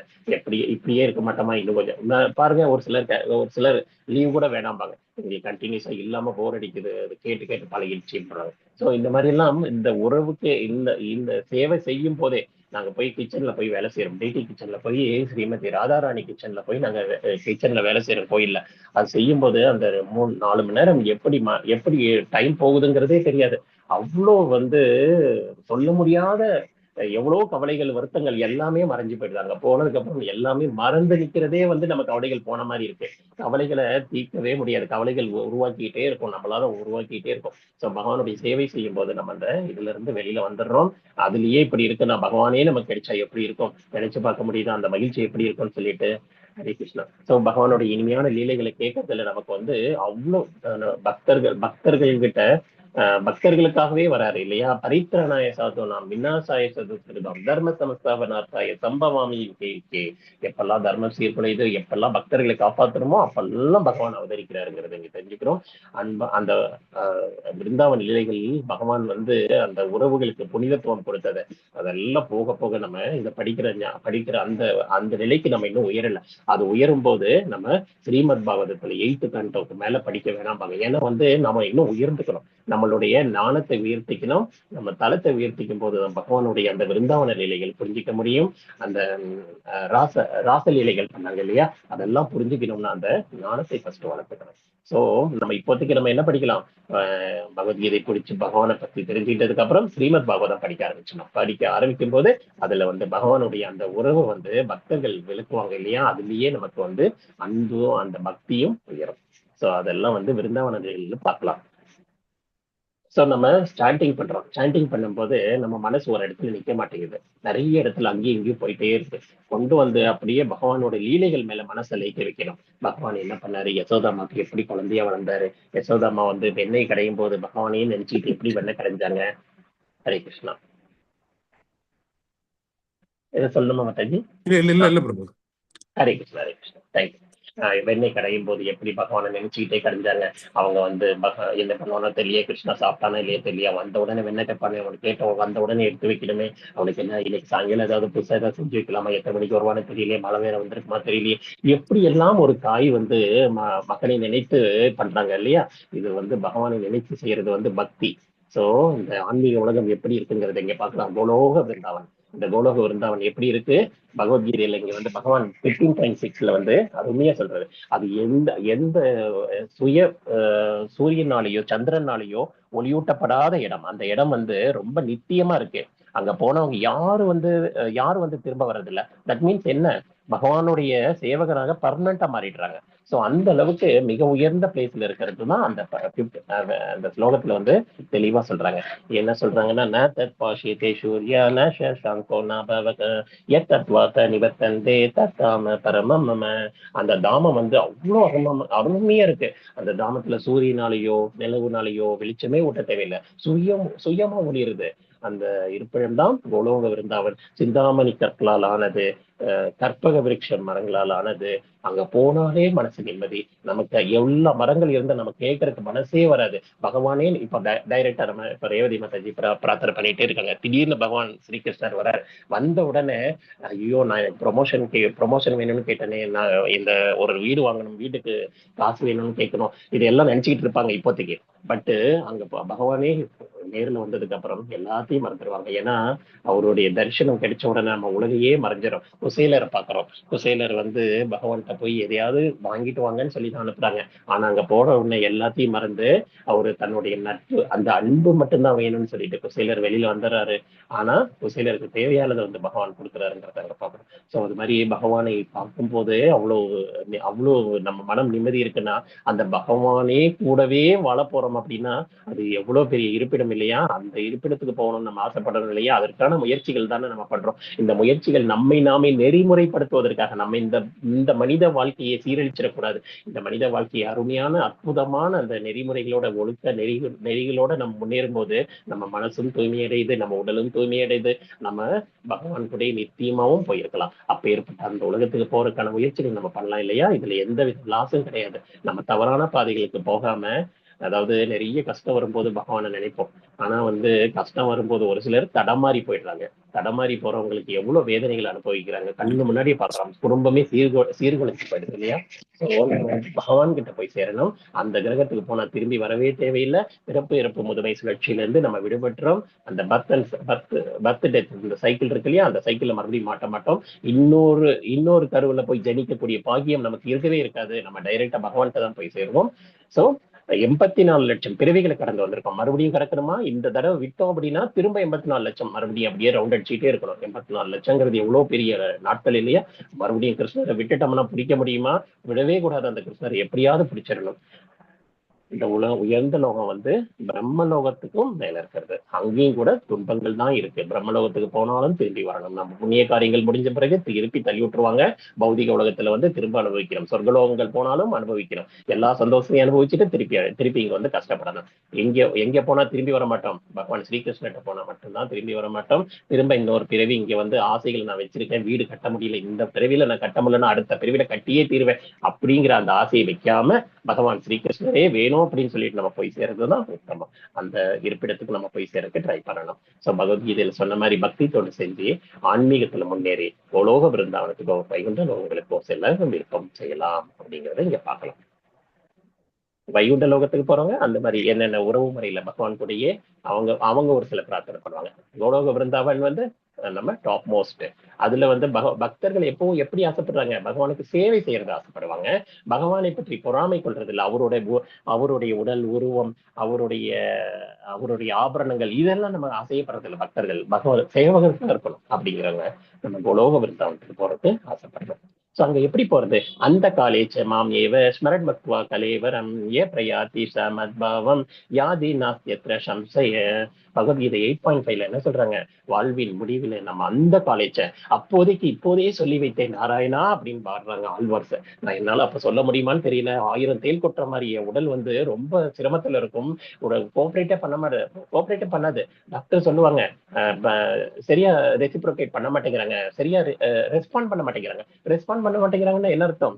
இப்படியே இருக்க மாட்டோமா இன்னும் கொஞ்சம். பாருங்க, ஒரு சிலர் லீவ் கூட வேணாம்பாங்க, உங்களுக்கு கண்டினியூஸா இல்லாம போர் அடிக்குது, அது கேட்டு கேட்டு பழகிடுச்சுன்றாங்க. சோ இந்த மாதிரி எல்லாம் இந்த உறவுக்கு இந்த இந்த சேவை செய்யும் போதே நாங்க போய் கிச்சன்ல போய் வேலை செய்யறோம். டிடி கிச்சன்ல போய் ஸ்ரீமதி ராதாராணி கிச்சன்ல போய் நாங்க கிச்சன்ல வேலை செய்யறோம் கோயில்ல. அது செய்யும் போது அந்த 3-4 மணி நேரம் எப்படி டைம் போகுதுங்கிறதே தெரியாது. அவ்வளோ வந்து சொல்ல முடியாத எவ்வளவு கவலைகள், வருத்தங்கள் எல்லாமே மறைஞ்சு போயிடுறாங்க. போனதுக்கு அப்புறம் எல்லாமே மறந்து நிக்கிறதே வந்து நம்ம கவலைகள் போன மாதிரி இருக்கு. கவலைகளை தீர்க்கவே முடியாது, கவலைகள் உருவாக்கிட்டே இருக்கும், நம்மளால உருவாக்கிட்டே இருக்கும். சோ பகவானுடைய சேவை செய்யும் போது நம்ம அந்த இதுல இருந்து வெளியில வந்துடுறோம். அதுலயே இப்படி இருக்கு, நான் பகவானே நமக்கு கிடைச்சா எப்படி இருக்கும் நினைச்சு பார்க்க முடியுது, அந்த மகிழ்ச்சி எப்படி இருக்கும்னு சொல்லிட்டு. ஹரே கிருஷ்ணா. சோ பகவானுடைய இனிமையான லீலைகளை கேட்கறதுல நமக்கு வந்து அவ்வளவு பக்தர்கள் கிட்ட பக்தர்களுக்காகவே வராரு இல்லையா. பரித்ராணாய சாதுனாம் விநாசாய சதுர்கிருதம் தர்ம சமஸ்தாபனார்த்தாய சம்பவாமி கே. எப்பெல்லாம் தர்மம் சீர்குலையுது, எப்பெல்லாம் பக்தர்களை காப்பாற்றணுமோ அப்பெல்லாம் பகவான் அவதரிக்கிறாருங்கிறத இங்க தெரிஞ்சுக்கிறோம். அந்த பிருந்தாவன் லீலைகளில் பகவான் வந்து அந்த உறவுகளுக்கு புனிதத்துவம் கொடுத்தது. அதெல்லாம் போக போக நம்ம இதை படிக்கிற அந்த அந்த நிலைக்கு நம்ம இன்னும் உயரல. அது உயரும் போது நம்ம ஸ்ரீமத் பாகவதத்துல 8th canto மேல படிக்க வேணாம். ஏன்னா வந்து நம்ம இன்னும் உயர்ந்துக்கணும், நம்மளுடைய ஞானத்தை உயர்த்திக்கணும். நம்ம தளத்தை உயர்த்திக்கும் போது பகவானுடைய அந்த விருந்தாவன லீலைகள் புரிஞ்சிக்க முடியும். அந்த ராசலீலைகள் பண்ணாங்க இல்லையா, அதெல்லாம் புரிஞ்சுக்கணும்னா அந்த ஞானத்தை ஃபர்ஸ்ட் வளர்த்துக்கணும். சோ நம்ம இப்போதைக்கு நம்ம என்ன படிக்கலாம், பகவத்கீதை பிடிச்சு பகவானை பத்தி தெரிஞ்சுக்கிட்டதுக்கு அப்புறம் ஸ்ரீமத் பாகவதம் படிக்க ஆரம்பிக்கும் போது அதுல வந்து பகவானுடைய அந்த உறவு வந்து பக்தர்கள் விளக்குவாங்க இல்லையா, அதுலயே நமக்கு வந்து அன்பும் அந்த பக்தியும் உயரும். சோ அதெல்லாம் வந்து விருந்தாவன லீலையில பார்க்கலாம். சோ நம்ம சாண்டிங் பண்ணும்போது நம்ம மனசு ஒரு இடத்துல நிக்க மாட்டேங்குது, நிறைய இடத்துல அங்கேயும் இங்கேயும் போயிட்டே இருக்கு. கொண்டு வந்து அப்படியே பகவானோட லீலைகள் மேல மனசை லயிக்க வைக்கணும். பகவான் என்ன பண்ணாரு, யசோதாமாக்கு எப்படி குழந்தையா வளர்ந்தாரு, யசோதாமா வந்து வெண்ணெய் கடையும் போது பகவானையும் நினைச்சிட்டு எப்படி வெண்ணெய் கடைஞ்சாங்க. ஹரே கிருஷ்ணா. எதை சொல்லணுமா மாதாஜி? இல்ல பிரபு. ஹரே கிருஷ்ணா, ஹரே கிருஷ்ணா. தேங்க்யூ. வெண்ணெய் கடையும் போது எப்படி பகவானை நினைச்சுக்கிட்டே கடைஞ்சாங்க. அவங்க வந்து என்ன பண்ணுவானோ தெரியல, கிருஷ்ணா சாப்பிட்டானோ இல்லையே தெரியல, வந்த உடனே வெண்ணெய் கேட்பானே, அவனுக்கு கேட்டவன் வந்த உடனே எடுத்து வைக்கணுமே, அவனுக்கு என்ன இன்னைக்கு சாயங்காலம் ஏதாவது புதுசா ஏதாவது செஞ்சு வைக்கலாமா, எத்தனை மணிக்கு வருவானு தெரியலையே, மழை வேற வந்திருக்குமா தெரியலையே, எப்படி எல்லாம் ஒரு தாய் வந்து மகனை நினைத்து பண்றாங்க இல்லையா. இது வந்து பகவானை நினைத்து செய்யறது வந்து பக்தி. சோ இந்த ஆன்மீக உலகம் எப்படி இருக்குங்கிறத இங்க பாக்கலாம். கோலோக பிருந்தாவன், இந்த கோலோக விருந்தாவன் எப்படி இருக்கு, பகவத்கீதையில இங்க வந்து பகவான் 15.6 வந்து அருமையா சொல்றாரு. அது எந்த சூரியனாலேயோ சந்திரனாலேயோ ஒளியூட்டப்படாத இடம். அந்த இடம் வந்து ரொம்ப நித்தியமா இருக்கு. அங்க போனவங்க யாரு வந்து திரும்ப வர்றதில்ல. தட் மீன்ஸ் என்ன, பகவானுடைய சேவகராக பர்மனண்டா மாறிடுறாங்க. சோ அந்த அளவுக்கு மிக உயர்ந்த பிளேஸ்ல இருக்கிறது தான் அந்த ஸ்லோகத்துல வந்து தெளிவா சொல்றாங்க. என்ன சொல்றாங்கன்னா, ந தத் பாஷியதே சூர்யா ந சங்கோ ந பவக யத் தத்வாத நிவர்த்தந்தே தத்தாம பரமம் மம. அந்த தாமம் வந்து அவ்வளவு அருமையா இருக்கு. அந்த தாமத்துல சூரியனாலேயோ நிலவுனாலேயோ வெளிச்சமே ஊட்ட தேவையில்லை, சுயமா ஒளிருது. அந்த இருப்பிடம் தான் கோலோக விருந்தாவன். சிந்தாமணி கற்களால் ஆனது, கற்பக விருட்சம் மரங்களால் ஆனது. அங்க போனாலே மனசு நிம்மதி. நமக்கு எவ்வளவு மரங்கள் இருந்தா நமக்கு கேட்கறதுக்கு மனசே வராது. பகவானே இப்ப டைரக்டா நம்ம இப்ப ரேவதி மாதாஜி பிரார்த்தனை பண்ணிட்டே இருக்காங்க. திடீர்னு பகவான் ஸ்ரீகிருஷ்ணர் வரார். வந்த உடனே ஐயோ நான் ப்ரொமோஷன் வேணும்னு கேட்டேனே, நான் இந்த ஒரு வீடு வாங்கணும், வீட்டுக்கு காசு வேணும்னு கேட்கணும், இதெல்லாம் நினைச்சுக்கிட்டு இருப்பாங்க இப்போதைக்கு. பட் அங்க பகவானே நேர்ல வந்ததுக்கு அப்புறம் எல்லாத்தையும் மறந்துடுவாங்க. ஏன்னா அவருடைய தரிசனம் கிடைச்ச உடனே நம்ம உலகையே மறைஞ்சிடும். குசேலரை பாக்குறோம். குசேலர் பகவான்கிட்ட போய் எதையாவது வாங்கிட்டு வாங்கன்னு சொல்லி தான் அனுப்புறாங்க. ஆனா அங்க போற உடனே எல்லாத்தையும் மறந்து அவரு தன்னுடைய நட்பு, அந்த அன்பு மட்டும்தான் வேணும்னு சொல்லிட்டு குசேலர் வெளியில வந்துடுறாரு. ஆனா குசேலருக்கு தேவையானதை பகவான் கொடுக்குறாருன்றத அங்க பாக்குறோம். சோ அது மாதிரி பகவானை பார்க்கும் போது அவ்வளவு நம்ம மனம் நிம்மதி இருக்குன்னா, அந்த பகவானே கூடவே வாழ போறோம் அப்படின்னா அது எவ்வளவு பெரிய இருப்பிடம் இல்லையா? அந்த இருப்பிடத்துக்கு போகணும்னு நம்ம ஆசைப்படுறோம் இல்லையா? அதற்கான முயற்சிகள் தானே நம்ம பண்றோம். இந்த முயற்சிகள் நம்மை நாமே நெறிமுறைப்படுத்துவதற்காக, நம்ம இந்த மனித வாழ்க்கையை சீரழிச்சிடக்கூடாது. இந்த மனித வாழ்க்கையை அருமையான அற்புதமான அந்த நெறிமுறைகளோட, ஒழுக்க நெறிகளோட நம்ம முன்னேறும் போது நம்ம மனசும் தூய்மையடையுது, நம்ம உடலும் தூய்மையடையுது, நம்ம பகவான் கூட நித்தியமாவும் போயிருக்கலாம். அப்ப ஏற்பட்ட அந்த உலகத்துக்கு போறதுக்கான முயற்சிகள் நம்ம பண்ணலாம் இல்லையா? இதுல எந்த வித லாஸும் கிடையாது. நம்ம தவறான பாதைகளுக்கு போகாம, அதாவது நிறைய கஷ்டம் வரும்போது பகவானை நினைப்போம். ஆனா கஷ்டம் வரும்போது ஒரு சிலர் தடமாறி போயிடுறாங்க. தடமாறி போறவங்களுக்கு எவ்வளவு வேதனைகள் அனுபவிக்கிறாங்க கண்ணு முன்னாடியே பாக்குறோம். குடும்பமே சீர்குலைச்சு போயிடுது இல்லையா? பகவான் கிட்ட போய் சேரணும். அந்த கிரகத்துக்கு போனா திரும்பி வரவே தேவையில்லை. பிறப்பு இறப்பு முதுமை சுழற்சியில இருந்து நம்ம விடுபட்டுறோம். அந்த பர்த் டெத் இந்த சைக்கிள் இருக்கு இல்லையா, அந்த சைக்கிள்ல மறுபடியும் மாட்ட மாட்டோம். இன்னொரு கருவுல போய் ஜனிக்கக்கூடிய பாக்கியம் நமக்கு இருக்கவே இருக்காது. நம்ம டைரக்டா பகவான்கிட்ட தான் போய் சேருவோம். சோ 84 லட்சம் பிறவிகளை கடந்து வந்திருக்கோம். மறுபடியும் கடக்கணுமா? இந்த தடவை விட்டோம் அப்படின்னா திரும்ப 84 லட்சம் மறுபடியும் அப்படியே ரவுண்ட் அடிச்சுட்டே இருக்கணும். 84 லட்சங்கிறது எவ்வளவு பெரிய நாட்கள் இல்லையா? மறுபடியும் கிருஷ்ணரை விட்டுட்டோம்னா பிடிக்க முடியுமா? விடவே கூடாது. அந்த கிருஷ்ணரை எப்படியாவது பிடிச்சிடணும். இந்த உயர்ந்த லோகம் பிரம்மலோகத்துக்கும் மேல இருக்கிறது. அங்கேயும் கூட துன்பங்கள் தான் இருக்கு. பிரம்மலோகத்துக்கு போனாலும் திரும்பி வரணும். நம்ம புண்ணிய காரியங்கள் முடிஞ்ச பிறகு திருப்பி தள்ளி விட்டுருவாங்க. பௌதிக உலகத்துல திரும்ப அனுபவிக்கிறோம். சொர்க்கலோகங்கள் போனாலும் அனுபவிக்கிறோம். எல்லா சந்தோஷத்தையும் அனுபவிச்சுட்டு திருப்பி இங்க கஷ்டப்படணும். எங்க போனா திரும்பி வர மாட்டோம். பகவான் ஸ்ரீகிருஷ்ணர்கிட்ட போனா மட்டும்தான் திரும்பி வர மாட்டோம். திரும்ப இன்னொரு பிறவி இங்க ஆசைகளை நான் வச்சிருக்கேன், வீடு கட்ட முடியல, இந்த பிறவில நான் கட்ட முடியலன்னா அடுத்த பிறவில கட்டியே தீருவேன் அப்படிங்கிற அந்த ஆசையை வைக்காம பகவான் ஸ்ரீகிருஷ்ணரே வேணும் அப்படின்னு சொல்லிட்டு நம்ம போய் சேர்றதுதான் உத்தமம். அந்த இருப்பிடத்துக்கு நம்ம போய் சேர்க்க ட்ரை பண்ணணும். சோ பகவத்கீதையில சொன்ன மாதிரி பக்தி தொண்டு செஞ்சு ஆன்மீகத்துல முன்னேறி கோலோக பிருந்தாவனத்துக்கோ வைகுண்ட லோகங்களுக்கோ செல்ல விருப்பம் செய்யலாம் அப்படிங்கறத இங்க பார்க்கலாம். வைகுண்ட லோகத்துக்கு போறவங்க அந்த மாதிரி என்னென்ன உறவு முறையில பகவான் கூடயே அவங்க ஒரு சில பிரார்த்தனை பண்ணுவாங்க. கோலோக பிருந்தாவன் நம்ம டாப் மோஸ்ட். அதுல பக்தர்கள் எப்பவும் எப்படி ஆசைப்படுறாங்க? பகவானுக்கு சேவை செய்யறது ஆசைப்படுவாங்க. பகவானை பற்றி பொறாமை கொள்றது இல்லை. அவருடைய உடல் உருவம், அவருடைய ஆபரணங்கள் இதெல்லாம் நம்ம ஆசையப்படுறது இல்லை. பக்தர்கள் சேவகர்கள் இருக்கணும் அப்படிங்கிறவங்க நம்ம கோலோக பிருந்தாவனத்துக்கு போறது ஆசைப்படுறோம். சோ அங்க எப்படி போறது? அந்த காலேச்ச மாம் ஏவ ஸ்மரன் பக்வா கலேவரம் ஏ பிரயாதி சமத்பாவம் யாதி நாஸ்தியத்ர சம்சய. பகவத்கீதை 8.5 என்ன சொல்றாங்க? வாழ்வின் முடிவில் நம்ம அந்த காலேஜ இப்போதே சொல்லி வைத்தேன் நாராயணா அப்படின்னு பாடுறாங்க ஆழ்வார்ஸ். நான் என்னால அப்ப சொல்ல முடியுமான்னு தெரியல. 1000 தேல் கொட்டுற மாதிரி என் உடல் ரொம்ப சிரமத்துல இருக்கும். கோஆபரேட்டே பண்ணாது. டாக்டர் சொல்லுவாங்க சரியா ரெசிப்ரோகேட் பண்ண மாட்டேங்கிறாங்க, சரியா ரெஸ்பாண்ட் பண்ண மாட்டேங்கிறாங்கன்னா என்ன அர்த்தம்?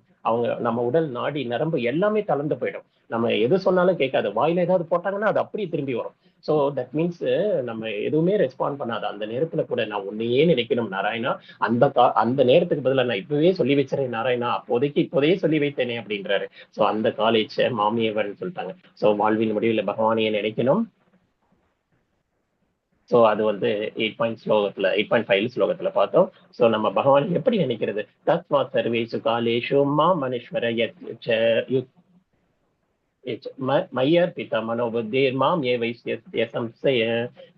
நம்ம உடல் நாடி நரம்பு எல்லாமே தளர்ந்து போயிடும். நம்ம எது சொன்னாலும் கேட்காது. வாயில ஏதாவது போட்டாங்கன்னா அது அப்படியே திரும்பி வரும். சோ தட் மீன்ஸ் நம்ம எதுவுமே ரெஸ்பாண்ட் பண்ணாத அந்த நேரத்துல கூட நான் உன்னையே நினைக்கணும் நாராயணா, அந்த நேரத்துக்கு பதிலா நான் இப்பவே சொல்லி வச்சிருக்கேன் நாராயணா, இப்போதே சொல்லி வைத்தேனே அப்படின்றாரு. சோ அந்த காலேஜ் மாமியவர்னு சொல்லிட்டாங்க. சோ வாழ்வின் முடிவில் பகவானையே நினைக்கணும். சோ அது 8.5 ஸ்லோகத்துல பார்த்தோம். சோ நம்ம பகவான் எப்படி நினைக்கிறது? தத்மா சர்வேஷு காலேஷு மா மனுஷ்வர மையர் பிதா மனோபுத்தீர் மாம் ஏ சம்சய.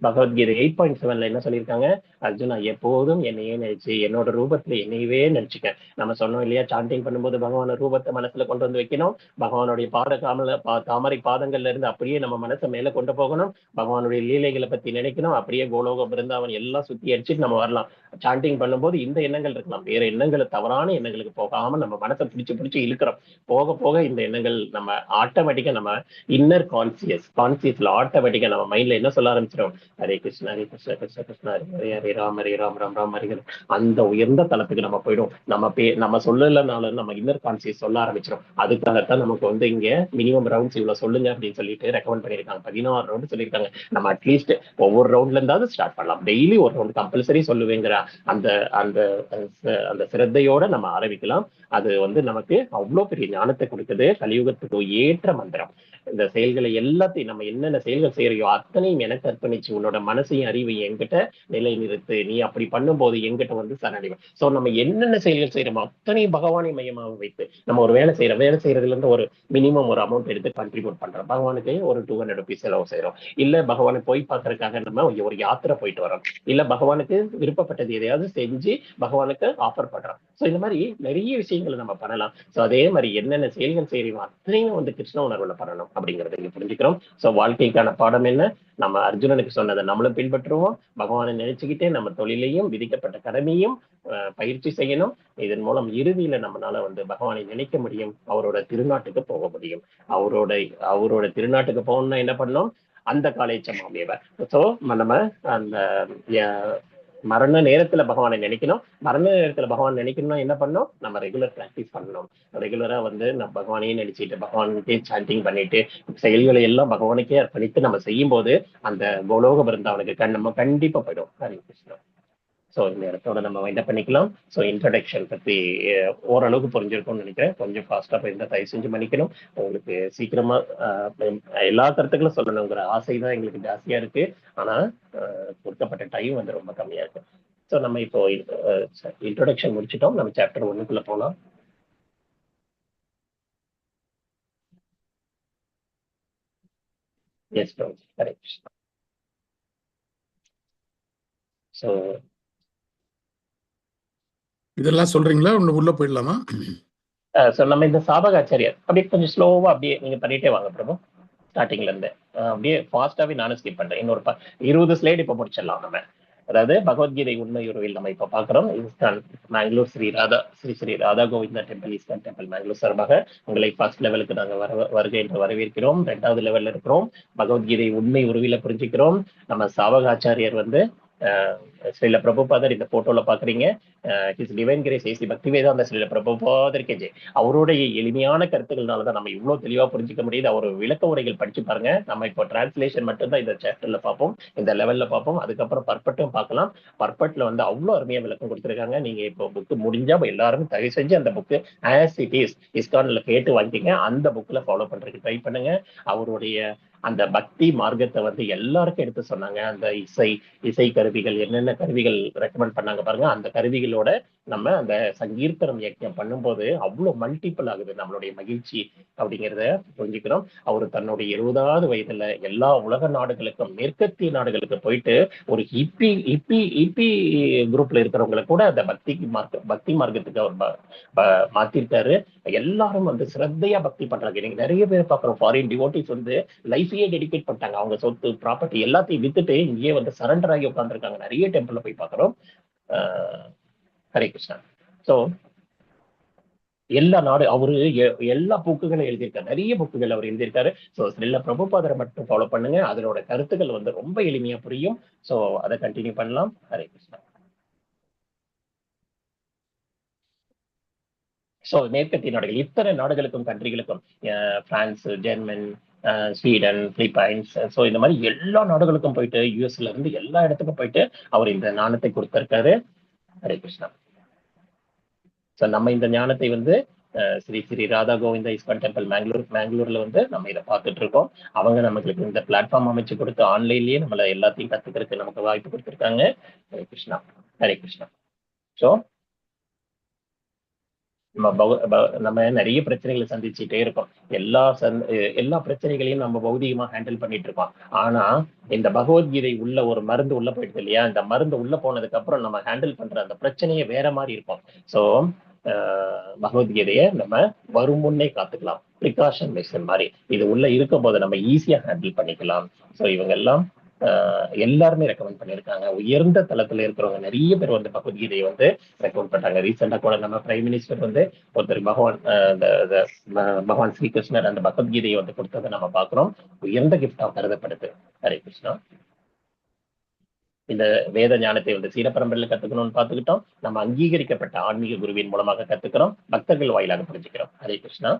பகவத்கீதை 8.7 என்ன சொல்லியிருக்காங்க? அர்ஜுனா எப்போதும் என்னையே நினைச்சு என்னோட ரூபத்துல என்னையவே நினைச்சுக்க. நம்ம சொன்னோம் இல்லையா, சாண்டிங் பண்ணும்போது பகவான ரூபத்தை மனசுல கொண்டு வைக்கணும். பகவானுடைய தாமரை பாதங்கள்ல இருந்து அப்படியே நம்ம மனசை மேல கொண்டு போகணும். பகவானுடைய லீலைகளை பத்தி நினைக்கணும். அப்படியே கோலோக பிருந்தாவன் எல்லாம் சுத்தி அடிச்சுட்டு நம்ம வரலாம். சாண்டிங் பண்ணும்போது இந்த எண்ணங்கள் இருக்கலாம், வேற எண்ணங்களை தவறான எண்ணங்களுக்கு போகாம நம்ம மனசை பிடிச்சு இழுக்கிறோம். போக போக இந்த எண்ணங்கள் நம்ம ஆட்டோமேட்டிக் ஆட்டோமேட்டிக்கா நம்ம இன்னர் கான்சியஸ்ல ஆட்டோமேட்டிக்கா நம்ம மைண்ட்ல என்ன சொல்ல ஆரம்பிச்சிடும், ஹரே கிருஷ்ணா ஹரே கிருஷ்ணா கிருஷ்ண கிருஷ்ணா ஹரே ஹரே ஹரே ராம் ஹரே ராம் ராம் ராம் ஹரே ஹரே. அந்த உயர்ந்த தளத்துக்கு நம்ம போயிடும். நம்ம சொல்லலைனாலும் நம்ம இன்னர் கான்சியஸ் சொல்ல ஆரம்பிச்சிடும். அதுக்காகத்தான் நமக்கு வந்து இங்க மினிமம் ரவுண்ட்ஸ் இவ்வளவு சொல்லுங்க அப்படின்னு சொல்லிட்டு ரெக்கமெண்ட் பண்ணிருக்காங்க. 16 ரவுண்ட் சொல்லியிருக்காங்க. நம்ம அட்லீஸ்ட் ஒவ்வொரு ரவுண்ட்ல இருந்தாவது ஸ்டார்ட் பண்ணலாம். டெய்லி ஒரு ரவுண்ட் கம்பல்சரி சொல்லுவேங்கிற அந்த அந்த அந்த சிரத்தையோட நம்ம ஆரம்பிக்கலாம். அது வந்து நமக்கு அவ்வளவு பெரிய ஞானத்தை கொடுக்குது. கலியுகத்துக்கு ஏற்ற மந்திரம். இந்த செயல்களை எல்லாத்தையும் நம்ம என்னென்ன செயல்கள் செய்யறியோ அத்தனையும் எனக்கு அர்ப்பணிச்சு உன்னோட மனசையும் அறிவையும் என்கிட்ட நிலை நிறுத்து. நீ அப்படி பண்ணும்போது என்கிட்ட வந்து சரணடைவோம். சோ நம்ம என்னென்ன செயல்கள் செய்யறோமோ அத்தனையும் பகவானை மையமாக வைத்து நம்ம ஒரு வேலை செய்யறதுல இருந்து ஒரு மினிமம் ஒரு அமௌண்ட் எடுத்து கண்ட்ரிபியூட் பண்றோம். பகவானுக்கு ஒரு 200 rupees செலவு செய்யறோம். இல்ல பகவானை போய் பார்க்கறதுக்காக நம்ம ஒரு யாத்திரை போயிட்டு வரோம். இல்ல பகவானுக்கு விருப்பப்பட்டது எதையாவது செஞ்சு பகவானுக்கு ஆஃபர் பண்றோம். சோ இந்த மாதிரி நிறைய விஷயங்களை நம்ம பண்ணலாம். சோ அதே மாதிரி என்னென்ன செயல்கள் செய்யறோம் அத்தனையும் வந்து கிருஷ்ண உணர்வுல பண்ணணும் அப்படிங்கறத இங்க புரிஞ்சுக்கிறோம். சோ வாழ்க்கைக்கான பாடம் என்ன, நம்ம அர்ஜுனனுக்கு சொன்னதை நம்மளும் பின்பற்றுவோம். பகவானை நினைச்சுக்கிட்டே நம்ம தொழிலையும் விதிக்கப்பட்ட கடமையும் பயிற்சி செய்யணும். இதன் மூலம் இறுதியில நம்மளால வந்து பகவானை நினைக்க முடியும். அவரோட திருநாட்டுக்கு போக முடியும். அவரோட திருநாட்டுக்கு போகணும்னா என்ன பண்ணணும், அந்த காலேச்சம் அமைவர். சோ நம்ம அந்த மரண நேரத்துல பகவானை நினைக்கணும். மரண நேரத்துல பகவான் நினைக்கணும்னா என்ன பண்ணணும், நம்ம ரெகுலர் பிராக்டிஸ் பண்ணணும். ரெகுலரா வந்து நம்ம பகவானையே நினைச்சிட்டு பகவானுக்கே சாண்டிங் பண்ணிட்டு செயல்களை எல்லாம் பகவானுக்கே அர்ப்பணித்து நம்ம செய்யும் போது அந்த கோலோக பிருந்தாவனுக்கு நம்ம கண்டிப்பா போயிடும். ஹரே கிருஷ்ணா. ஸோ இந்த இடத்தோட நம்ம வைண்ட் அப் பண்ணிக்கலாம். ஸோ இன்ட்ரடக்ஷன் பத்தி ஓரளவுக்கு புரிஞ்சிருக்கும்னு நினைக்கிறேன். கொஞ்சம் ஃபாஸ்டா போயிருந்தா தயவு செஞ்சு மன்னிக்கணும். உங்களுக்கு சீக்கிரமா எல்லா கருத்துக்களும் சொல்லணுங்கிற ஆசை தான் எங்களுக்கு ஜாஸ்தியா இருக்கு. ஆனா கொடுக்கப்பட்ட டைம் வந்து ரொம்ப கம்மியா இருக்கு. ஸோ நம்ம இப்போ இன்ட்ரோடக்ஷன் முடிச்சிட்டோம். நம்ம சாப்டர் 1க்குள்ள போகலாம். S bro, correct. ஸோ இதெல்லாம் சொல்றீங்களா, உள்ள போயிடலாமா? நம்ம இந்த சாபகாச்சாரியர் அப்படியே கொஞ்சம் ஸ்லோவா அப்படியே நீங்க பண்ணிட்டே வாங்க பிரபு. ஸ்டார்டிங்ல இருந்து அப்படியே ஃபாஸ்டாவே நானும் ஸ்கிப் பண்றேன். இன்னொரு 20 ஸ்லைடு இப்ப முடிச்சிடலாம் நம்ம. அதாவது பகவத்கீதை உண்மை உருவில் நம்ம இப்ப பாக்குறோம். ISKCON Mangalore Shri Radha Govinda temple, ISKCON temple Mangalore சார்பாக உங்களை ஃபர்ஸ்ட் லெவலுக்கு நாங்க வருகை என்று வரவேற்கிறோம். 2வது லெவல்ல இருக்கிறோம். பகவத்கீதை உண்மை உருவில புரிஞ்சுக்கிறோம். நம்ம சாவகாச்சாரியர் வந்து ஸ்ரீல பிரபுபாதர் இந்த போட்டோல பாக்குறீங்க. His divine grace AC Bhaktivedanta Srila பிரபுபாதர் கேஜே அவருடைய எளிமையான கருத்துக்கள்னாலதான் நம்ம இவ்வளவு தெளிவா புரிஞ்சுக்க முடியுது. அவர் விளக்க உரைகள் படிச்சு பாருங்க. நம்ம இப்போ டிரான்ஸ்லேஷன் மட்டும்தான் இந்த சாப்டர்ல பார்ப்போம், இந்த லெவல்ல பார்ப்போம். அதுக்கப்புறம் பர்பட்டும் பார்க்கலாம். பர்பட்ல வந்து அவ்வளவு அருமையா விளக்கம் கொடுத்துருக்காங்க. நீங்க இப்போ புக்கு முடிஞ்சா எல்லாரும் தயவு செஞ்சு அந்த புக்கு ஆஸ் இட் இஸ் இஸ்கான்ல கேட்டு வாங்கிங்க. அந்த புக்ல ஃபாலோ பண்றதுக்கு ட்ரை பண்ணுங்க. அவருடைய அந்த பக்தி மார்க்கத்தை வந்து எல்லாருக்கும் எடுத்து சொன்னாங்க. அந்த இசை கருவிகள் என்னென்ன கருவிகள் ரெக்கமெண்ட் பண்ணாங்க பாருங்க. அந்த கருவிகளோட நம்ம அந்த சங்கீர்த்தனம் யஜ்ஞம் பண்ணும்போது அவ்வளவு மல்டிபிள் ஆகுது நம்மளுடைய மகிழ்ச்சி அப்படிங்கிறத புரிஞ்சுக்கிறோம். அவர் தன்னுடைய 70வது வயதுல எல்லா உலக நாடுகளுக்கும் மேற்கத்திய நாடுகளுக்கு போயிட்டு ஒரு இப்பி குரூப்ல இருக்கிறவங்களை கூட அந்த பக்தி மார்க்கத்துக்கு அவர் மாத்திருக்காரு. எல்லாரும் வந்து சிரத்தையா பக்தி பண்றாங்க. நீங்க நிறைய பேர் பாக்குறோம், ஃபாரின் டிவோட்டிஸ் வந்து லைஃபையே டெடிகேட் பண்ணிட்டாங்க. அவங்க சொத்து ப்ராப்பர்ட்டி எல்லாத்தையும் வித்துட்டு இங்கேயே வந்து சரண்டர் ஆகி உட்காந்துருக்காங்க. நிறைய டெம்பிள்ல போய் பாக்குறோம். ஹரே கிருஷ்ணா. சோ எல்லா நாடு அவரு எல்லா புக்குகளும் எழுதியிருக்காரு. நிறைய புக்குகள் அவர் எழுதியிருக்காரு. ஸோ ஸ்ரீல பிரபுபாதரை மட்டும் ஃபாலோ பண்ணுங்க. அதனோட கருத்துக்கள் வந்து ரொம்ப எளிமையா புரியும். ஸோ அதை கண்டினியூ பண்ணலாம். ஹரே கிருஷ்ணா. ஸோ மேற்கத்திய நாடுகள் இத்தனை நாடுகளுக்கும் கண்ட்ரிகளுக்கும் France, German, Sweden, Philippines, so இந்த மாதிரி எல்லா நாடுகளுக்கும் போயிட்டு யூஎஸ்ல இருந்து எல்லா இடத்துக்கும் போயிட்டு அவர் இந்த ஞானத்தை கொடுத்திருக்காரு. ஹரே கிருஷ்ணா. ஸோ நம்ம இந்த ஞானத்தை வந்து ஸ்ரீ ராதா கோவிந்தா இஸ்கான் டெம்பிள் மேங்களூர்ல வந்து நம்ம இதை பார்த்துட்டு இருக்கோம். அவங்க நமக்கு இந்த பிளாட்ஃபார்ம் அமைச்சு கொடுத்து ஆன்லைன்லயே நம்மள எல்லாத்தையும் கத்துக்கிறதுக்கு நமக்கு வாய்ப்பு கொடுத்துருக்காங்க. ஹரே கிருஷ்ணா. ஹரே கிருஷ்ணா. ஸோ நம்ம நிறைய பிரச்சனைகளை சந்திச்சுட்டே இருக்கோம். எல்லா பிரச்சனைகளையும் நம்ம பௌதிகமா ஹேண்டில் பண்ணிட்டு இருக்கோம். ஆனா இந்த பகவத்கீதை உள்ள ஒரு மருந்து உள்ள போயிடுது இல்லையா, இந்த மருந்து உள்ள போனதுக்கு அப்புறம் நம்ம ஹேண்டில் பண்ற அந்த பிரச்சனையே வேற மாதிரி இருக்கும். சோ பகவத்கீதையை நம்ம வரும் முன்னே காத்துக்கலாம், ப்ரிகாஷன் மெஷர் மாதிரி. இது உள்ள இருக்கும் போது நம்ம ஈஸியா ஹேண்டில் பண்ணிக்கலாம். ஸோ இவங்க எல்லாம் எல்லாருமே ரெக்கமெண்ட் பண்ணியிருக்காங்க. உயர்ந்த தளத்துல இருக்கிறவங்க நிறைய பேர் வந்து பகவத்கீதையை வந்து ரெக்கமெண்ட் பண்ணாங்க. ரீசெண்டா கூட நம்ம பிரைம் மினிஸ்டர் வந்து ஒருத்தர் பகவான் ஸ்ரீகிருஷ்ணர் அந்த பகவத்கீதையை வந்து கொடுத்ததை நம்ம பார்க்கிறோம். உயர்ந்த கிஃப்டா கருதப்படுது. ஹரே கிருஷ்ணா. இந்த வேத ஞானத்தை வந்து சீரப்பரம்பரையில கத்துக்கணும்னு பார்த்துக்கிட்டோம். நம்ம அங்கீகரிக்கப்பட்ட ஆன்மீக குருவின் மூலமாக கத்துக்கிறோம். பக்தர்கள் வாயிலாக புரிஞ்சுக்கிறோம். ஹரே கிருஷ்ணா.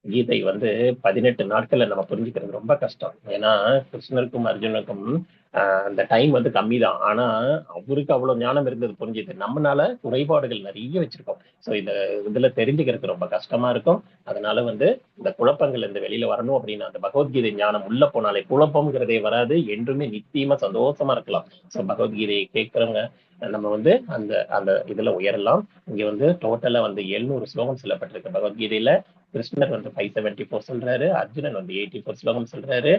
கீதை வந்து 18 நாட்கள்ல நம்ம புரிஞ்சுக்கிறது ரொம்ப கஷ்டம். ஏன்னா கிருஷ்ணருக்கும் அர்ஜுனுக்கும் அந்த டைம் வந்து கம்மி தான். ஆனா அவருக்கு அவ்வளவு ஞானம் இருந்தது புரிஞ்சுது. நம்மளால குறைபாடுகள் நிறைய வச்சிருக்கோம். ஸோ இதுல தெரிஞ்சுக்கிறதுக்கு ரொம்ப கஷ்டமா இருக்கும். அதனால வந்து இந்த குழப்பங்கள் இந்த வெளியில வரணும் அப்படின்னா அந்த பகவத்கீதை ஞானம் உள்ள போனாலே குழப்பம்ங்கிறதே வராது. என்றுமே நிச்சயமா சந்தோஷமா இருக்கலாம். ஸோ பகவத்கீதையை கேட்கிறவங்க நம்ம வந்து அந்த அந்த இதுல உயரலாம். இங்க வந்து டோட்டலா வந்து 700 ஸ்லோகம் சொல்லப்பட்டிருக்கு பகவத்கீதையில. கிருஷ்ணர் வந்து 574 சொல்றாரு. அர்ஜுனன் வந்து 84 ஸ்லோகம் சொல்றாரு.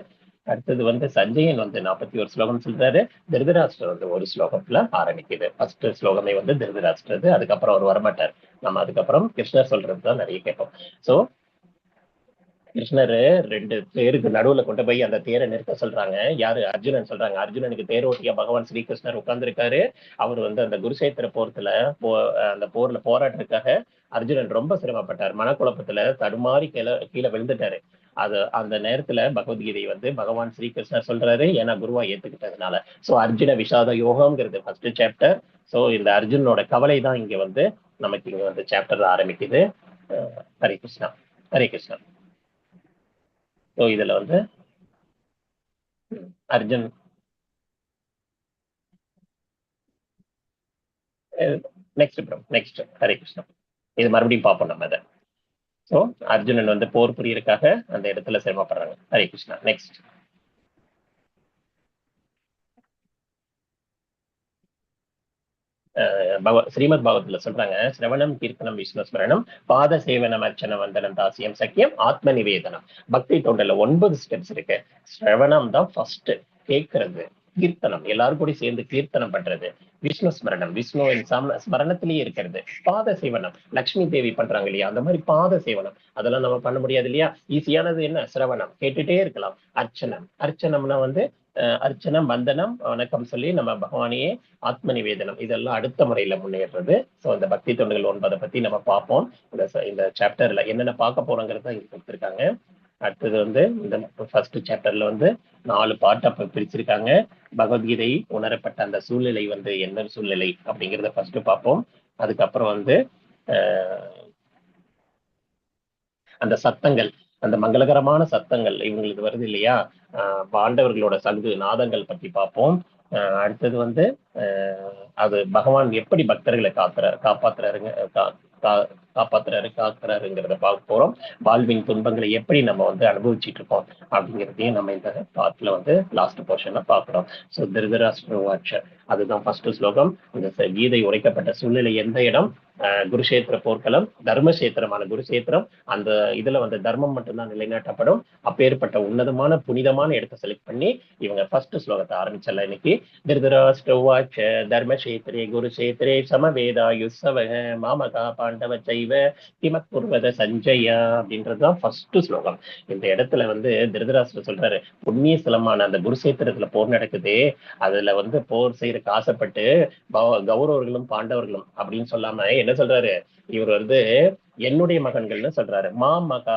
அடுத்தது வந்து சஞ்சயன் வந்து 41 ஸ்லோகம் சொல்றாரு. திருதராஷ்டிரர் வந்து ஒரு ஸ்லோகத்துல ஆரம்பிக்குது. ஃபர்ஸ்ட் ஸ்லோகமே வந்து திருதராஷ்டிரது. அதுக்கப்புறம் அவர் வரமாட்டார். நம்ம அதுக்கப்புறம் கிருஷ்ணர் சொல்றதுதான் நிறைய கேட்போம். சோ கிருஷ்ணர் 2 தேருக்கு நடுவுல கொண்டு போய் அந்த தேரை நிறுத்த சொல்றாங்க. யாரு? அர்ஜுனன் சொல்றாங்க. அர்ஜுனனுக்கு தேரோட்டியா பகவான் ஸ்ரீகிருஷ்ணர் உட்கார்ந்துருக்காரு. அவர் வந்து அந்த குருஷேத்திர அந்த போர்ல போராட்டத்துக்காக அர்ஜுனன் ரொம்ப சிரமப்பட்டார். மனக்குழப்பத்துல தடுமாறி கீழே விழுந்துட்டாரு. அந்த நேரத்துல பகவத்கீதை வந்து பகவான் ஸ்ரீகிருஷ்ணர் சொல்றாரு. ஏன்னா குருவா ஏத்துக்கிட்டதுனால. சோ அர்ஜுன விஷாத யோகம்ங்கிறது ஃபர்ஸ்ட் சாப்டர். சோ இந்த அர்ஜுனோட கவலை தான் இங்க வந்து நமக்கு இங்க வந்து சாப்டர் ஆரம்பிக்குது. ஹரே கிருஷ்ணா. ஹரே கிருஷ்ணா. ஸோ இதுல வந்து அர்ஜுன் நெக்ஸ்ட் ஹரே கிருஷ்ணா. இது மறுபடியும் பார்ப்போம் நம்ம அதை. ஸோ அர்ஜுனன் வந்து போர் புரியறதுக்காக அந்த இடத்துல சிரமப்படுறாங்க. ஹரே கிருஷ்ணா. நெக்ஸ்ட் ஸ்ரீமத் பாகவத்துல சொல்றாங்க, சிரவணம் கீர்த்தனம் விஷ்ணு ஸ்மரணம் பாத சேவனம் அர்ச்சனம் வந்தனம் தாசியம் சக்கியம் ஆத்ம நிவேதனம். பக்தி தொண்டல 9 ஸ்டெப்ஸ் இருக்கு. சிரவணம் தான் ஃபர்ஸ்ட், கேட்கறது. கீர்த்தனம் எல்லாரும் கூட சேர்ந்து கீர்த்தனம் பண்றது. விஷ்ணு ஸ்மரணம் விஷ்ணுவின் ஸ்மரணத்திலேயே இருக்கிறது. பாத சேவனம் லட்சுமி தேவி பண்றாங்க இல்லையா, அந்த மாதிரி பாத சேவனம் அதெல்லாம் நம்ம பண்ண முடியாது இல்லையா. ஈஸியானது என்ன? சிரவணம், கேட்டுட்டே இருக்கலாம். அர்ச்சனம்னா வந்து அர்ச்சனம் வந்தனம் வணக்கம் சொல்லி நம்ம பகவானையே ஆத்ம நிவேதனம் இதெல்லாம் அடுத்த முறையில முன்னேறது. ஸோ அந்த பக்தி தொண்டுகள் 9 பத்தி நம்ம பார்ப்போம். இந்த சாப்டர்ல என்னென்ன பார்க்க போறோங்கிறத இங்க கொடுத்துருக்காங்க. அடுத்தது வந்து இந்த ஃபர்ஸ்ட் சாப்டர்ல வந்து 4 பார்ட்டா பிரிச்சிருக்காங்க. பகவத்கீதை உணரப்பட்ட அந்த சூழ்நிலை வந்து என்ன சூழ்நிலை அப்படிங்கிறத ஃபர்ஸ்ட் பார்ப்போம். அதுக்கப்புறம் வந்து அந்த சத்தங்கள், அந்த மங்களகரமான சத்தங்கள் இவங்களுக்கு வருது இல்லையா, பாண்டவர்களோட சங்கு நாதங்கள் பத்தி பார்ப்போம். அடுத்தது வந்து அது பகவான் எப்படி பக்தர்களை காப்பாத்துறாருங்கிறத பார்க்க போறோம். வாழ்வின் துன்பங்களை எப்படி நம்ம வந்து அனுபவிச்சுட்டு இருக்கோம் அப்படிங்கிறதையும் நம்ம இந்த பார்ட்ல வந்து லாஸ்ட் போர்ஷன்ல பார்க்கிறோம். ஸோ திருதராஷ்டிர அதுதான் ஃபர்ஸ்ட் ஸ்லோகம். இந்த கீதை உரைக்கப்பட்ட சூழ்நிலை எந்த இடம்? குருஷேத்திர போர்க்களம், தர்மசேத்திரமான குருஷேத்திரம். அந்த இதுல வந்து தர்மம் மட்டும்தான் நிலைநாட்டப்படும். அப்பேற்பட்ட உன்னதமான புனிதமான இடத்தை செலக்ட் பண்ணி இவங்க ஃபர்ஸ்ட் ஸ்லோகத்தை ஆரம்பிச்சல இன்னைக்கு. திருதராஷ்டிரவாச்ச தர்மசேத்திரே குருஷேத்திரே சமவேதாயுசவ மாமகா பாண்டவ சைவ கிமக்குர்வத சஞ்சயா அப்படின்றதுதான் ஃபர்ஸ்ட் ஸ்லோகம். இந்த இடத்துல வந்து திருதராஷ்டிரர் சொல்றாரு, புண்ணிய ஸ்தலமான அந்த குருஷேத்திரத்துல போர் நடக்குது. அதுல வந்து போர் செய்யறதுக்கு ஆசைப்பட்டு கௌரவர்களும் பாண்டவர்களும் அப்படின்னு சொல்லாம என்ன சொல்றாரு, இவர் வந்து என்னுடைய மகன்கள்னு சொல்றாரு. மாமகா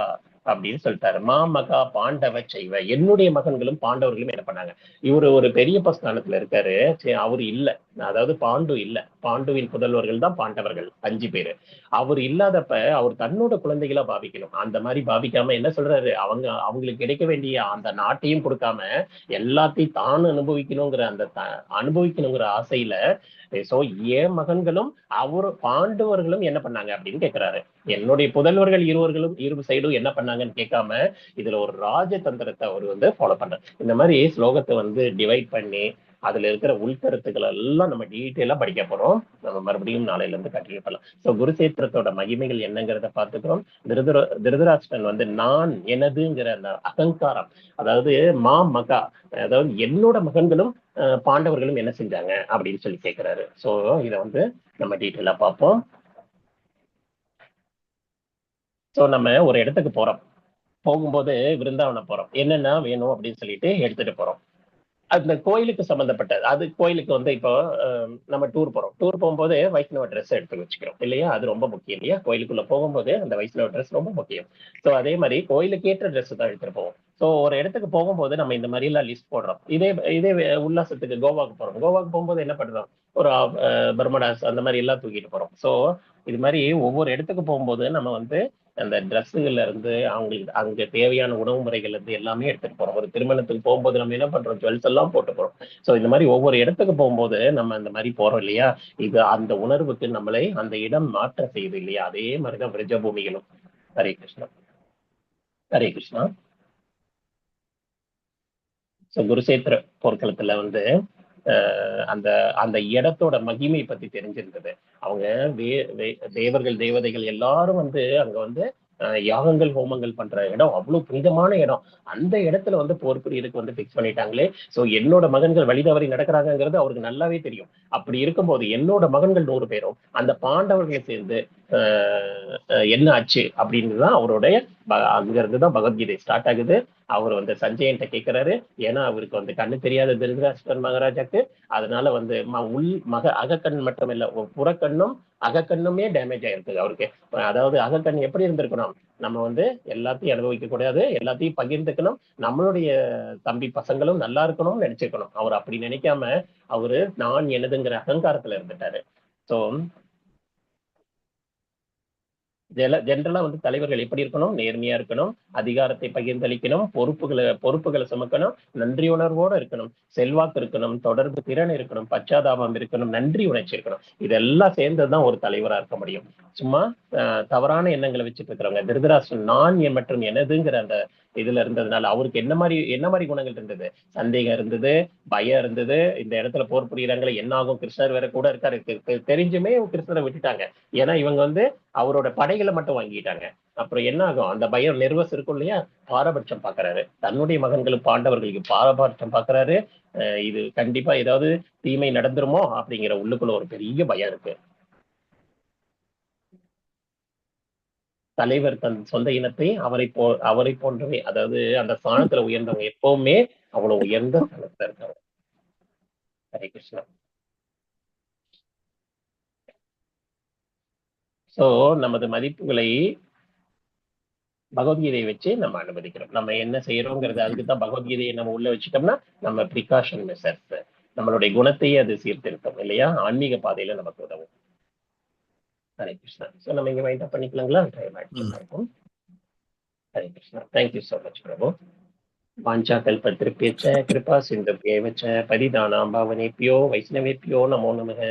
அப்படின்னு சொல்லிட்டாரு. மாமகா பாண்டவ செய்வ, என்னுடைய மகன்களும் பாண்டவர்களும் என்ன பண்ணாங்க. இவரு ஒரு பெரிய ஸ்தானத்துல இருக்காரு. அவரு இல்ல, அதாவது பாண்டு இல்ல, பாண்டுவின் புதல்வர்கள் தான் பாண்டவர்கள் 5 பேரு. அவர் இல்லாதப்ப அவர் தன்னோட குழந்தைகளா பாவிக்கணும். அந்த மாதிரி பாவிக்காம என்ன சொல்றாரு, அவங்களுக்கு கிடைக்க வேண்டிய அந்த நாட்டையும் கொடுக்காம எல்லாத்தையும் தான் அனுபவிக்கணுங்கிற ஆசையில சோ ஏன் மகன்களும் பாண்டவர்களும் என்ன பண்ணாங்க அப்படின்னு கேட்கிறாரு. என்னுடைய புதல்வர்கள் இரு சைடும் என்ன பண்ணாங்கன்னு கேட்காம இதுல ஒரு ராஜதந்திரத்தை அவர் வந்து ஃபாலோ பண்றாரு. இந்த மாதிரி ஸ்லோகத்தை வந்து டிவைட் பண்ணி அதுல இருக்கிற உள்கருத்துக்கள் எல்லாம் நம்ம டீட்டெயிலா படிக்க போறோம். நம்ம மறுபடியும் நாளையில இருந்து கண்டினியூ பண்ணலாம். சோ குருசேத்திரத்தோட மகிமைகள் என்னங்கிறத பார்த்துக்கிறோம். திருதராஷ்டிரன் வந்து நான் எனதுங்கிற அந்த அகங்காரம், அதாவது மகா, அதாவது என்னோட மகன்களும் பாண்டவர்களும் என்ன செஞ்சாங்க அப்படின்னு சொல்லி கேட்கிறாரு. சோ இத வந்து நம்ம டீட்டெயிலா பார்ப்போம். சோ நம்ம ஒரு இடத்துக்கு போறோம். போகும்போது விருந்தாவனம் போறோம், என்னென்ன வேணும் அப்படின்னு சொல்லிட்டு எடுத்துட்டு போறோம். அந்த கோயிலுக்கு சம்பந்தப்பட்டது. அது கோயிலுக்கு வந்து இப்போ நம்ம டூர் போறோம். டூர் போகும்போது வைஷ்ணவ ட்ரெஸ் எடுத்து வச்சுக்கிறோம் இல்லையா? அது ரொம்ப முக்கியம் இல்லையா? கோயிலுக்குள்ள போகும்போது அந்த வைஷ்ணவ ட்ரெஸ் ரொம்ப முக்கியம். ஸோ அதே மாதிரி கோயிலுக்கு ஏற்ற ட்ரெஸ் தான் எடுத்துட்டு போவோம். ஸோ ஒரு இடத்துக்கு போகும்போது நம்ம இந்த மாதிரி எல்லாம் லிஸ்ட் போடுறோம். இதே இதே உல்லாசத்துக்கு கோவாக்கு போறோம். கோவாக்கு போகும்போது என்ன பண்றோம்? ஒரு பர்மடாஸ் அந்த மாதிரி எல்லாம் தூக்கிட்டு போறோம். ஸோ இது மாதிரி ஒவ்வொரு இடத்துக்கு போகும்போது நம்ம வந்து அந்த ட்ரெஸ்ஸுகள்ல இருந்து அவங்களுக்கு அங்க தேவையான உணவு முறைகள் இருந்து எல்லாமே எடுத்துட்டு போறோம். ஒரு திருமணத்துக்கு போகும்போது நம்ம என்ன பண்றோம்? ஜுவல்ஸ் எல்லாம் போட்டு போறோம். ஸோ இந்த மாதிரி ஒவ்வொரு இடத்துக்கு போகும்போது நம்ம அந்த மாதிரி போறோம் இல்லையா? இது அந்த உணர்வுக்கு நம்மளை அந்த இடம் மாற்ற செய்யுது இல்லையா? அதே மாதிரிதான் விரஜ பூமிகளும். ஹரே கிருஷ்ணா. ஹரே கிருஷ்ணா. ஸோ குருசேத்திர போர்க்களத்துல வந்து அந்த அந்த இடத்தோட மகிமை பத்தி தெரிஞ்சிருந்தது. அவங்க தேவர்கள் தேவதைகள் எல்லாரும் வந்து அங்க வந்து யாகங்கள் ஹோமங்கள் பண்ற இடம் அவ்வளவு புனிதமான இடம். அந்த இடத்துல வந்து போர் புரியதுக்கு வந்து பிக்ஸ் பண்ணிட்டாங்களே. சோ என்னோட மகன்கள் வழி தவறி நடக்கிறாங்கிறது அவருக்கு நல்லாவே தெரியும். அப்படி இருக்கும்போது என்னோட மகன்கள் 100 பேரும் அந்த பாண்டவர்களை சேர்ந்து என்ன ஆச்சு அப்படின்றதுதான் அவருடைய அங்க இருந்துதான் பகவத்கீதை ஸ்டார்ட் ஆகுது. அவர் வந்து சஞ்சயன்ட்ட கேட்கிறாரு. ஏன்னா அவருக்கு வந்து கண்ணு தெரியாத திருதராஷ்டிரன் மகாராஜாக்கு. அதனால வந்து அகக்கண் மட்டும் இல்ல, புறக்கண்ணும் அகக்கண்ணுமே டேமேஜ் ஆயிருக்கு அவருக்கு. அதாவது அகக்கண் எப்படி இருந்திருக்கணும்? நம்ம வந்து எல்லாத்தையும் அனுபவிக்க கூடாது, எல்லாத்தையும் பகிர்ந்துக்கணும், நம்மளுடைய தம்பி பசங்களும் நல்லா இருக்கணும்னு நினைச்சிருக்கணும். அவர் அப்படி நினைக்காம அவரு நான் எனதுங்கிற அகங்காரத்துல இருந்துட்டாரு. சோ ஜென்ரலா வந்து தலைவர்கள் எப்படி இருக்கணும்? நேர்மையா இருக்கணும், அதிகாரத்தை பகிர்ந்தளிக்கணும், பொறுப்புகளை சுமக்கணும், நன்றி உணர்வோட இருக்கணும், செல்வாக்கு இருக்கணும், தொடர்பு திறன் இருக்கணும், பச்சாதாபம் இருக்கணும், நன்றி உணர்ச்சி இருக்கணும். இதெல்லாம் சேர்ந்ததுதான் ஒரு தலைவரா இருக்க முடியும். சும்மா தவறான எண்ணங்களை வச்சுட்டு இருக்கிறவங்க. திருதராஷ்டிரன் நான் மற்றும் எனதுங்கிற அந்த இதுல இருந்ததுனால அவருக்கு என்ன மாதிரி குணங்கள் இருந்தது? சந்தேகம் இருந்தது, பயம் இருந்தது. இந்த இடத்துல போர் புரியுறாங்களே, என்ன ஆகும்? கிருஷ்ணர் வேற கூட இருக்காரு, தெரிஞ்சுமே கிருஷ்ணரை விட்டுட்டாங்க. ஏன்னா இவங்க வந்து அவரோட படைகளை மட்டும் வாங்கிட்டாங்க. அப்புறம் என்ன ஆகும்? அந்த பயம் நெர்வஸ் இருக்கும் இல்லையா? பாரபட்சம் பாக்குறாரு. தன்னுடைய மகன்களுக்கு பாண்டவர்களுக்கு பாரபட்சம் பாக்குறாரு. இது கண்டிப்பா ஏதாவது தீமை நடந்துருமோ அப்படிங்கிற உள்ளுக்குள்ள ஒரு பெரிய பயம் இருக்கு. தலைவர் தன் சொந்த இனத்தை அவரை போன்றவே, அதாவது அந்த ஸ்தானத்துல உயர்ந்தவங்க எப்பவுமே அவ்வளவு உயர்ந்த ஸ்தானத்துல இருக்காங்க. ஹரே கிருஷ்ணா. சோ நமது மதிப்புகளை பகவத்கீதையை வச்சு நம்ம அனுமதிக்கிறோம். நம்ம என்ன செய்யறோங்கிறது அதுக்குதான் பகவத்கீதையை நம்ம உள்ள வச்சுட்டோம்னா நம்ம ப்ரிகாஷன் மெஷர்ஸ், நம்மளுடைய குணத்தையே அது சீர்திருத்தம் இல்லையா? ஆன்மீக பாதையில நமக்கு உதவும். ஹரே கிருஷ்ணா. சோ நம்ம இங்க வைண்ட் அப் பண்ணிக்கலாங்களா? Hare Krishna. Thank you so much பிரபு. வாஞ்சா கல்பத்ருப்யச்ச கிருபா சிந்துப்யேவ ச பரிதானாம் பாவனேப்யோ வைஷ்ணவேப்யோ நமோ நமः.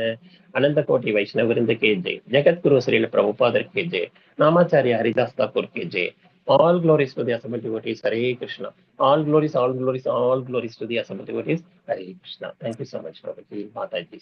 अनंत कोटि वैष्णव वृंद के जय, जगत गुरु श्रील प्रभुपाद के जय, नामाचार्य हरिदास ठाकुर के जय. All glories to the assembled devotees. Hare Krishna. All glories to the assembled devotees. Hare Krishna. Thank you so much, Prabhuji. Mataji.